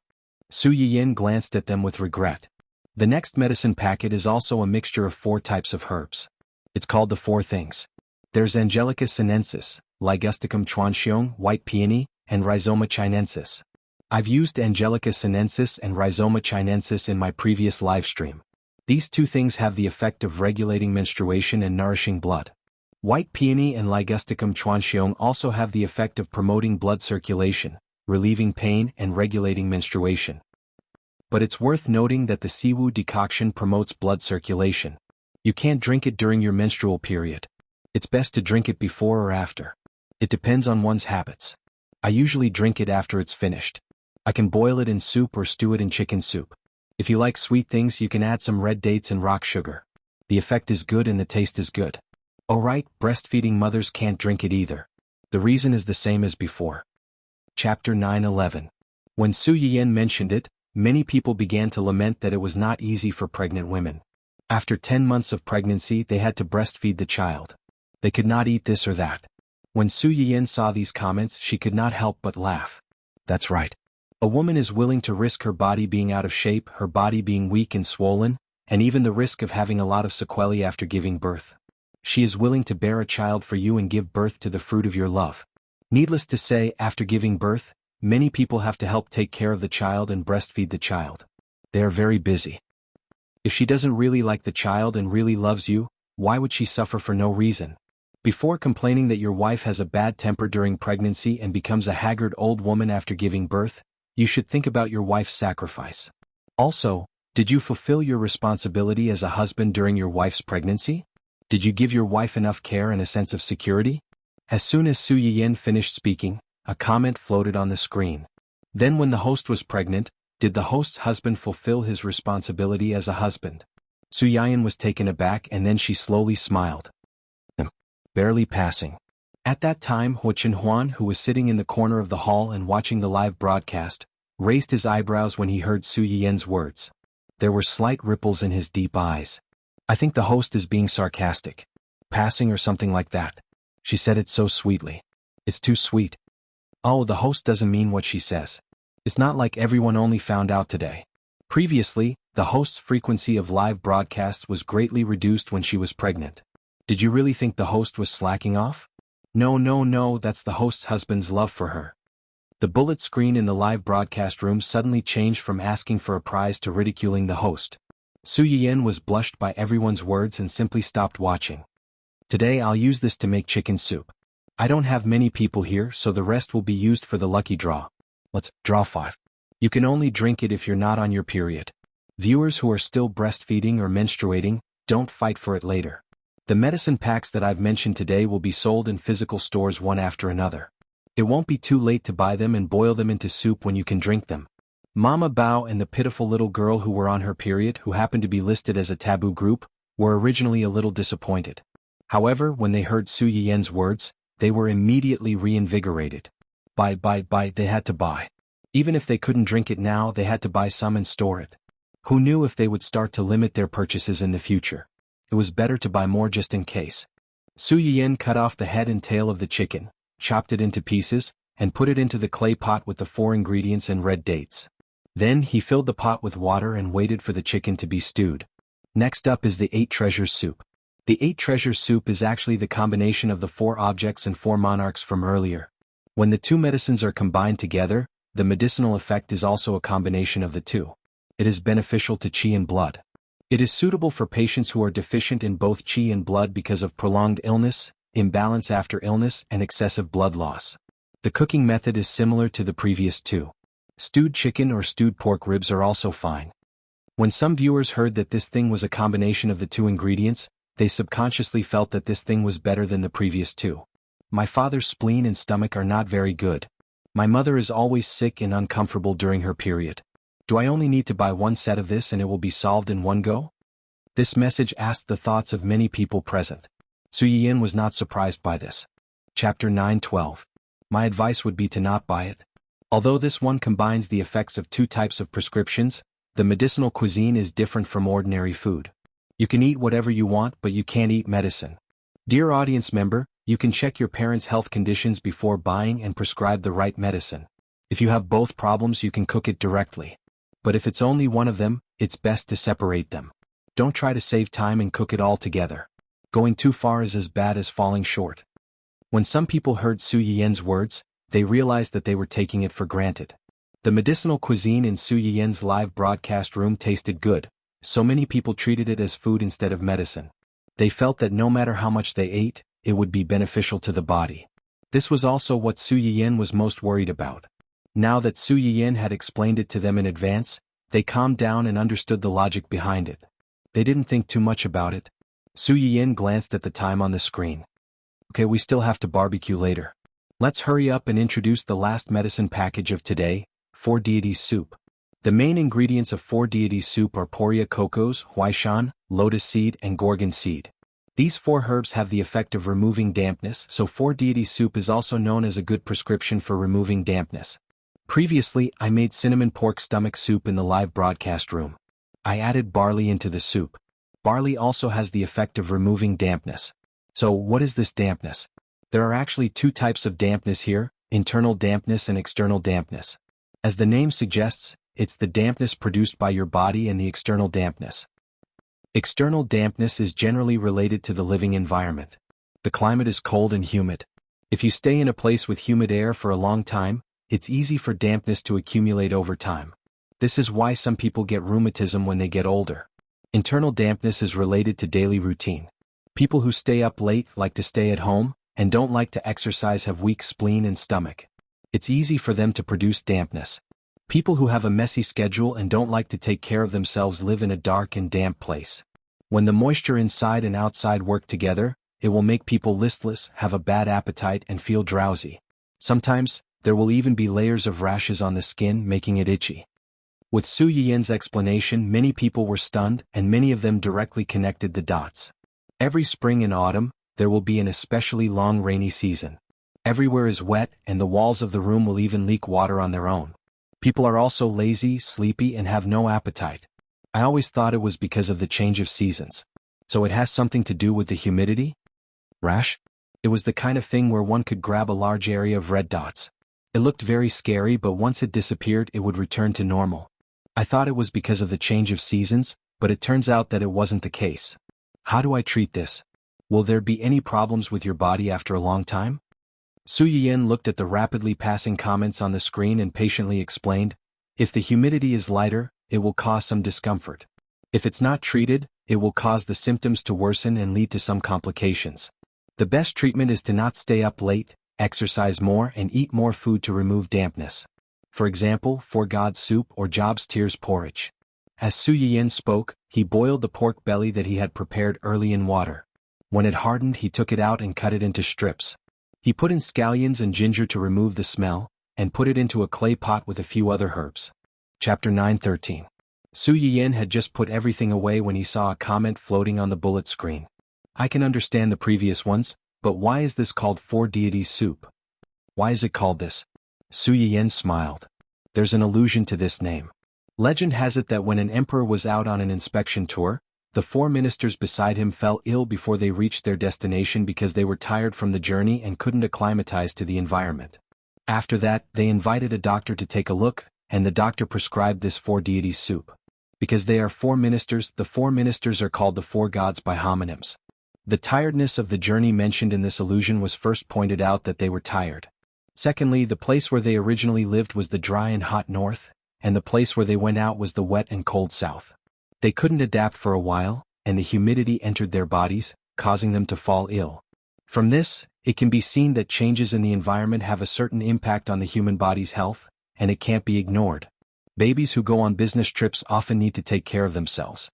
Su Yiyan glanced at them with regret. The next medicine packet is also a mixture of 4 types of herbs. It's called the 4 things. There's Angelica sinensis, Ligusticum chuanxiong, white peony, and Rhizoma chinensis. I've used Angelica sinensis and Rhizoma chinensis in my previous live stream. These 2 things have the effect of regulating menstruation and nourishing blood. White peony and Ligusticum chuanxiong also have the effect of promoting blood circulation, relieving pain and regulating menstruation. But it's worth noting that the Siwu decoction promotes blood circulation. You can't drink it during your menstrual period. It's best to drink it before or after. It depends on one's habits. I usually drink it after it's finished. I can boil it in soup or stew it in chicken soup. If you like sweet things, you can add some red dates and rock sugar. The effect is good and the taste is good. Alright, breastfeeding mothers can't drink it either. The reason is the same as before. Chapter 9:11. When Su Yiyan mentioned it, many people began to lament that it was not easy for pregnant women. After 10 months of pregnancy, they had to breastfeed the child. They could not eat this or that. When Su Yiyan saw these comments, she could not help but laugh. That's right. A woman is willing to risk her body being out of shape, her body being weak and swollen, and even the risk of having a lot of sequelae after giving birth. She is willing to bear a child for you and give birth to the fruit of your love. Needless to say, after giving birth, many people have to help take care of the child and breastfeed the child. They are very busy. If she doesn't really like the child and really loves you, why would she suffer for no reason? Before complaining that your wife has a bad temper during pregnancy and becomes a haggard old woman after giving birth, you should think about your wife's sacrifice. Also, did you fulfill your responsibility as a husband during your wife's pregnancy? Did you give your wife enough care and a sense of security? As soon as Su Yiyan finished speaking, a comment floated on the screen. Then when the host was pregnant, did the host's husband fulfill his responsibility as a husband? Su Yiyan was taken aback and then she slowly smiled. Barely passing. At that time, Xuanhuan, who was sitting in the corner of the hall and watching the live broadcast, raised his eyebrows when he heard Su Yiyan's words. There were slight ripples in his deep eyes. I think the host is being sarcastic. Passing or something like that. She said it so sweetly. It's too sweet. Oh, the host doesn't mean what she says. It's not like everyone only found out today. Previously, the host's frequency of live broadcasts was greatly reduced when she was pregnant. Did you really think the host was slacking off? No, that's the host's husband's love for her. The bullet screen in the live broadcast room suddenly changed from asking for a prize to ridiculing the host. Su Yiyan was blushed by everyone's words and simply stopped watching. Today I'll use this to make chicken soup. I don't have many people here, so the rest will be used for the lucky draw. Let's draw 5. You can only drink it if you're not on your period. Viewers who are still breastfeeding or menstruating, don't fight for it later. The medicine packs that I've mentioned today will be sold in physical stores one after another. It won't be too late to buy them and boil them into soup when you can drink them. Mama Bao and the pitiful little girl who were on her period, who happened to be listed as a taboo group, were originally a little disappointed. However, when they heard Su Yiyan's words, they were immediately reinvigorated. Buy, they had to buy. Even if they couldn't drink it now, they had to buy some and store it. Who knew if they would start to limit their purchases in the future? It was better to buy more just in case. Su Yiyan cut off the head and tail of the chicken, chopped it into pieces, and put it into the clay pot with the 4 ingredients and red dates. Then he filled the pot with water and waited for the chicken to be stewed. Next up is the 8 treasures soup. The 8 treasures soup is actually the combination of the 4 objects and 4 monarchs from earlier. When the 2 medicines are combined together, the medicinal effect is also a combination of the 2. It is beneficial to qi and blood. It is suitable for patients who are deficient in both qi and blood because of prolonged illness, imbalance after illness, and excessive blood loss. The cooking method is similar to the previous 2. Stewed chicken or stewed pork ribs are also fine. When some viewers heard that this thing was a combination of the 2 ingredients, they subconsciously felt that this thing was better than the previous 2. My father's spleen and stomach are not very good. My mother is always sick and uncomfortable during her period. Do I only need to buy 1 set of this and it will be solved in one go? This message asked the thoughts of many people present. Su Yiyan was not surprised by this. Chapter 9:12. My advice would be to not buy it. Although this one combines the effects of 2 types of prescriptions, the medicinal cuisine is different from ordinary food. You can eat whatever you want, but you can't eat medicine. Dear audience member, you can check your parents' health conditions before buying and prescribe the right medicine. If you have both problems, you can cook it directly. But if it's only one of them, it's best to separate them. Don't try to save time and cook it all together. Going too far is as bad as falling short. When some people heard Su Yiyan's words, they realized that they were taking it for granted. The medicinal cuisine in Su Yiyan's live broadcast room tasted good, so many people treated it as food instead of medicine. They felt that no matter how much they ate, it would be beneficial to the body. This was also what Su Yiyan was most worried about. Now that Su Yiyan had explained it to them in advance, they calmed down and understood the logic behind it. They didn't think too much about it. Su Yiyan glanced at the time on the screen. Okay, we still have to barbecue later. Let's hurry up and introduce the last medicine package of today, 4 deities soup. The main ingredients of 4 deities soup are poria cocos, huaishan, lotus seed, and gorgon seed. These 4 herbs have the effect of removing dampness, so 4 deities soup is also known as a good prescription for removing dampness. Previously, I made cinnamon pork stomach soup in the live broadcast room. I added barley into the soup. Barley also has the effect of removing dampness. So, what is this dampness? There are actually 2 types of dampness here, internal dampness and external dampness. As the name suggests, it's the dampness produced by your body and the external dampness. External dampness is generally related to the living environment. The climate is cold and humid. If you stay in a place with humid air for a long time, it's easy for dampness to accumulate over time. This is why some people get rheumatism when they get older. Internal dampness is related to daily routine. People who stay up late, like to stay at home, and don't like to exercise have weak spleen and stomach. It's easy for them to produce dampness. People who have a messy schedule and don't like to take care of themselves live in a dark and damp place. When the moisture inside and outside work together, it will make people listless, have a bad appetite, and feel drowsy. Sometimes, there will even be layers of rashes on the skin, making it itchy. With Su Yiyan's explanation, many people were stunned, and many of them directly connected the dots. Every spring and autumn, there will be an especially long rainy season. Everywhere is wet, and the walls of the room will even leak water on their own. People are also lazy, sleepy, and have no appetite. I always thought it was because of the change of seasons. So it has something to do with the humidity? Rash? It was the kind of thing where one could grab a large area of red dots. It looked very scary, but once it disappeared, it would return to normal. I thought it was because of the change of seasons, but it turns out that it wasn't the case. How do I treat this? Will there be any problems with your body after a long time? Su Yiyan looked at the rapidly passing comments on the screen and patiently explained, if the humidity is lighter, it will cause some discomfort. If it's not treated, it will cause the symptoms to worsen and lead to some complications. The best treatment is to not stay up late, exercise more and eat more food to remove dampness. For example, Four Gods soup or Job's tears porridge. As Su Yiyan spoke, he boiled the pork belly that he had prepared early in water. When it hardened, he took it out and cut it into strips. He put in scallions and ginger to remove the smell, and put it into a clay pot with a few other herbs. Chapter 9:13. Su Yiyan had just put everything away when he saw a comment floating on the bullet screen. I can understand the previous ones, but why is this called Four Deities Soup? Why is it called this? Su Yiyan smiled. There's an allusion to this name. Legend has it that when an emperor was out on an inspection tour, the 4 ministers beside him fell ill before they reached their destination because they were tired from the journey and couldn't acclimatize to the environment. After that, they invited a doctor to take a look, and the doctor prescribed this Four Deities Soup. Because they are 4 ministers, the 4 ministers are called the 4 gods by homonyms. The tiredness of the journey mentioned in this allusion was first pointed out that they were tired. Secondly, the place where they originally lived was the dry and hot north, and the place where they went out was the wet and cold south. They couldn't adapt for a while, and the humidity entered their bodies, causing them to fall ill. From this, it can be seen that changes in the environment have a certain impact on the human body's health, and it can't be ignored. Babies who go on business trips often need to take care of themselves.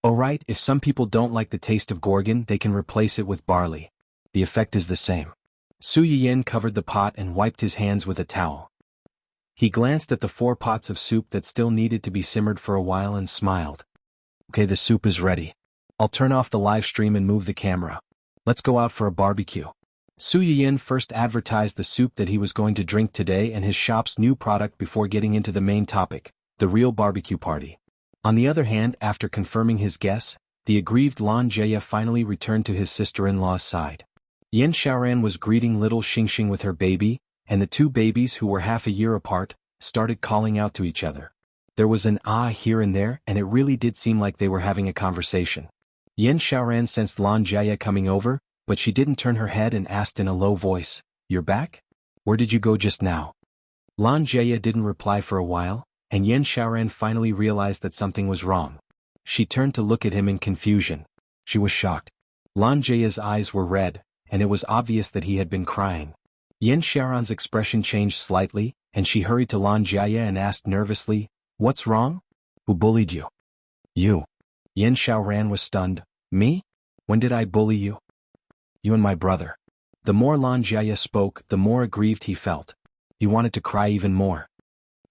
Alright, if some people don't like the taste of gorgon, they can replace it with barley. The effect is the same. Su Yiyan covered the pot and wiped his hands with a towel. He glanced at the 4 pots of soup that still needed to be simmered for a while and smiled. Okay, the soup is ready. I'll turn off the live stream and move the camera. Let's go out for a barbecue. Su Yiyan first advertised the soup that he was going to drink today and his shop's new product before getting into the main topic, the real barbecue party. On the other hand, after confirming his guess, the aggrieved Lan Jia finally returned to his sister-in-law's side. Xianxia was greeting little Xingxing with her baby, and the 2 babies who were half a year apart, started calling out to each other. There was an ah here and there, and it really did seem like they were having a conversation. Xianxia sensed Lan Jia coming over, but she didn't turn her head and asked in a low voice, "You're back? Where did you go just now?" Lan Jia didn't reply for a while, and Xianxia finally realized that something was wrong. She turned to look at him in confusion. She was shocked. Lan Jia's eyes were red, and it was obvious that he had been crying. Xianxia's expression changed slightly, and she hurried to Lan Jia and asked nervously, "What's wrong? Who bullied you?" "You." Xianxia was stunned. "Me? When did I bully you?" "You and my brother." The more Lan Jia spoke, the more aggrieved he felt. He wanted to cry even more.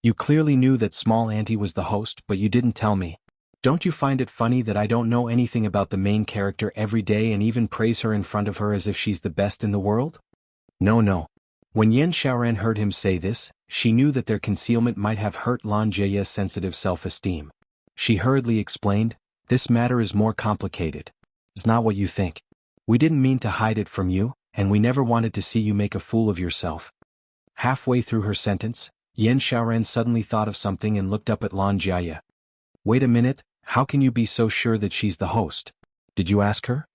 "You clearly knew that small auntie was the host, but you didn't tell me. Don't you find it funny that I don't know anything about the main character every day and even praise her in front of her as if she's the best in the world?" No. When Xianxia heard him say this, she knew that their concealment might have hurt Lan Jia's sensitive self-esteem. She hurriedly explained, "This matter is more complicated. It's not what you think. We didn't mean to hide it from you, and we never wanted to see you make a fool of yourself." Halfway through her sentence, Xianxia suddenly thought of something and looked up at Lan Jia. "Wait a minute, how can you be so sure that she's the host? Did you ask her?"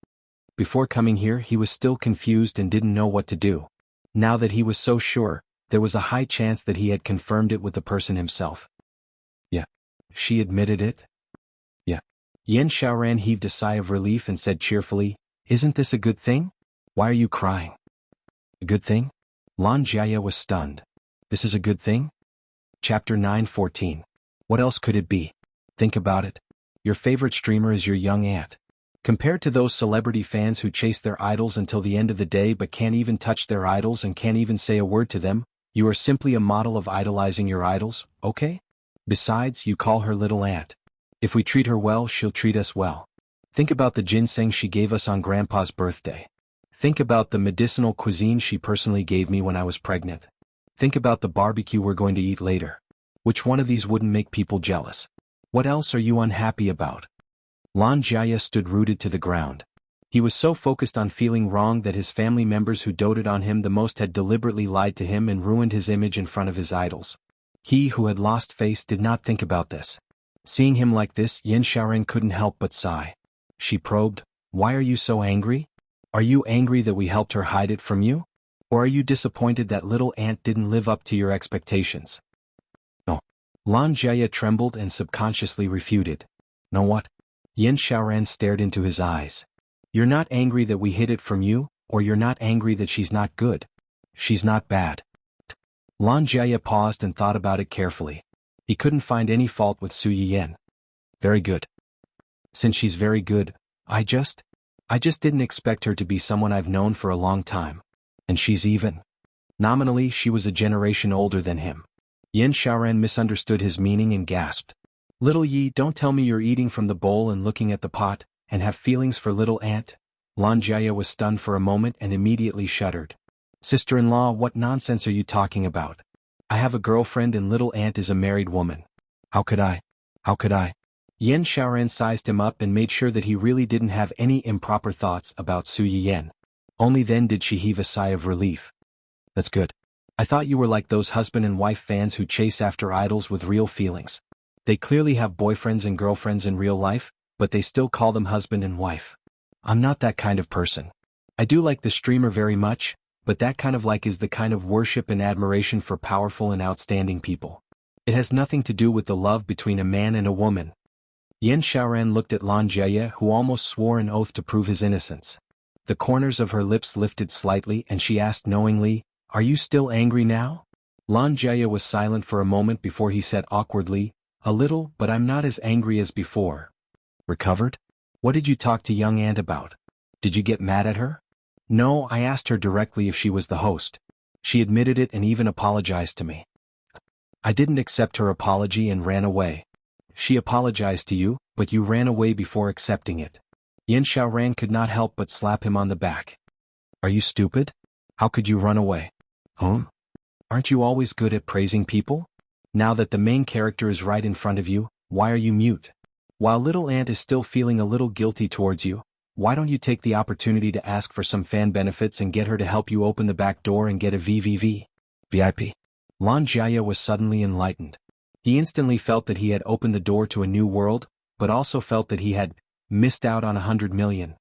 Before coming here, he was still confused and didn't know what to do. Now that he was so sure, there was a high chance that he had confirmed it with the person himself. "Yeah." She admitted it. "Yeah." Xianxia heaved a sigh of relief and said cheerfully, "Isn't this a good thing? Why are you crying?" "A good thing?" Lan Jia was stunned. "This is a good thing?" Chapter 9:14. What else could it be? Think about it. Your favorite streamer is your young aunt. Compared to those celebrity fans who chase their idols until the end of the day but can't even touch their idols and can't even say a word to them, you are simply a model of idolizing your idols, okay? Besides, you call her little aunt. If we treat her well, she'll treat us well. Think about the ginseng she gave us on Grandpa's birthday. Think about the medicinal cuisine she personally gave me when I was pregnant. Think about the barbecue we're going to eat later. Which one of these wouldn't make people jealous? What else are you unhappy about?" Lan Jia stood rooted to the ground. He was so focused on feeling wrong that his family members who doted on him the most had deliberately lied to him and ruined his image in front of his idols. He who had lost face did not think about this. Seeing him like this, Xianxia couldn't help but sigh. She probed, "Why are you so angry? Are you angry that we helped her hide it from you? Or are you disappointed that little ant didn't live up to your expectations? No. Lan Jia trembled and subconsciously refuted. No what? Yin Xiaoran stared into his eyes. You're not angry that we hid it from you, or you're not angry that she's not good. She's not bad. Lan Jia paused and thought about it carefully. He couldn't find any fault with Su Yiyan. Very good. Since she's very good, I just didn't expect her to be someone I've known for a long time. And she's even. Nominally, she was a generation older than him. Yin Xiaoran misunderstood his meaning and gasped. Little Yi, don't tell me you're eating from the bowl and looking at the pot, and have feelings for little ant? Lan Jia was stunned for a moment and immediately shuddered. Sister-in-law, what nonsense are you talking about? I have a girlfriend and little ant is a married woman. How could I? Yin Xiaoran sized him up and made sure that he really didn't have any improper thoughts about Su Yiyan. Only then did she heave a sigh of relief. That's good. I thought you were like those husband and wife fans who chase after idols with real feelings. They clearly have boyfriends and girlfriends in real life, but they still call them husband and wife. I'm not that kind of person. I do like the streamer very much, but that kind of like is the kind of worship and admiration for powerful and outstanding people. It has nothing to do with the love between a man and a woman. Yin Xiaoran looked at Lan Jia, who almost swore an oath to prove his innocence. The corners of her lips lifted slightly and she asked knowingly, Are you still angry now? Lan Jia was silent for a moment before he said awkwardly, A little, but I'm not as angry as before. Recovered? What did you talk to young Ant about? Did you get mad at her? No, I asked her directly if she was the host. She admitted it and even apologized to me. I didn't accept her apology and ran away. She apologized to you, but you ran away before accepting it. Yin Xiaoran could not help but slap him on the back. Are you stupid? How could you run away? Aren't you always good at praising people? Now that the main character is right in front of you, why are you mute? While little Ant is still feeling a little guilty towards you, why don't you take the opportunity to ask for some fan benefits and get her to help you open the back door and get a VIP? Lan Jia was suddenly enlightened. He instantly felt that he had opened the door to a new world, but also felt that he had missed out on 100 million.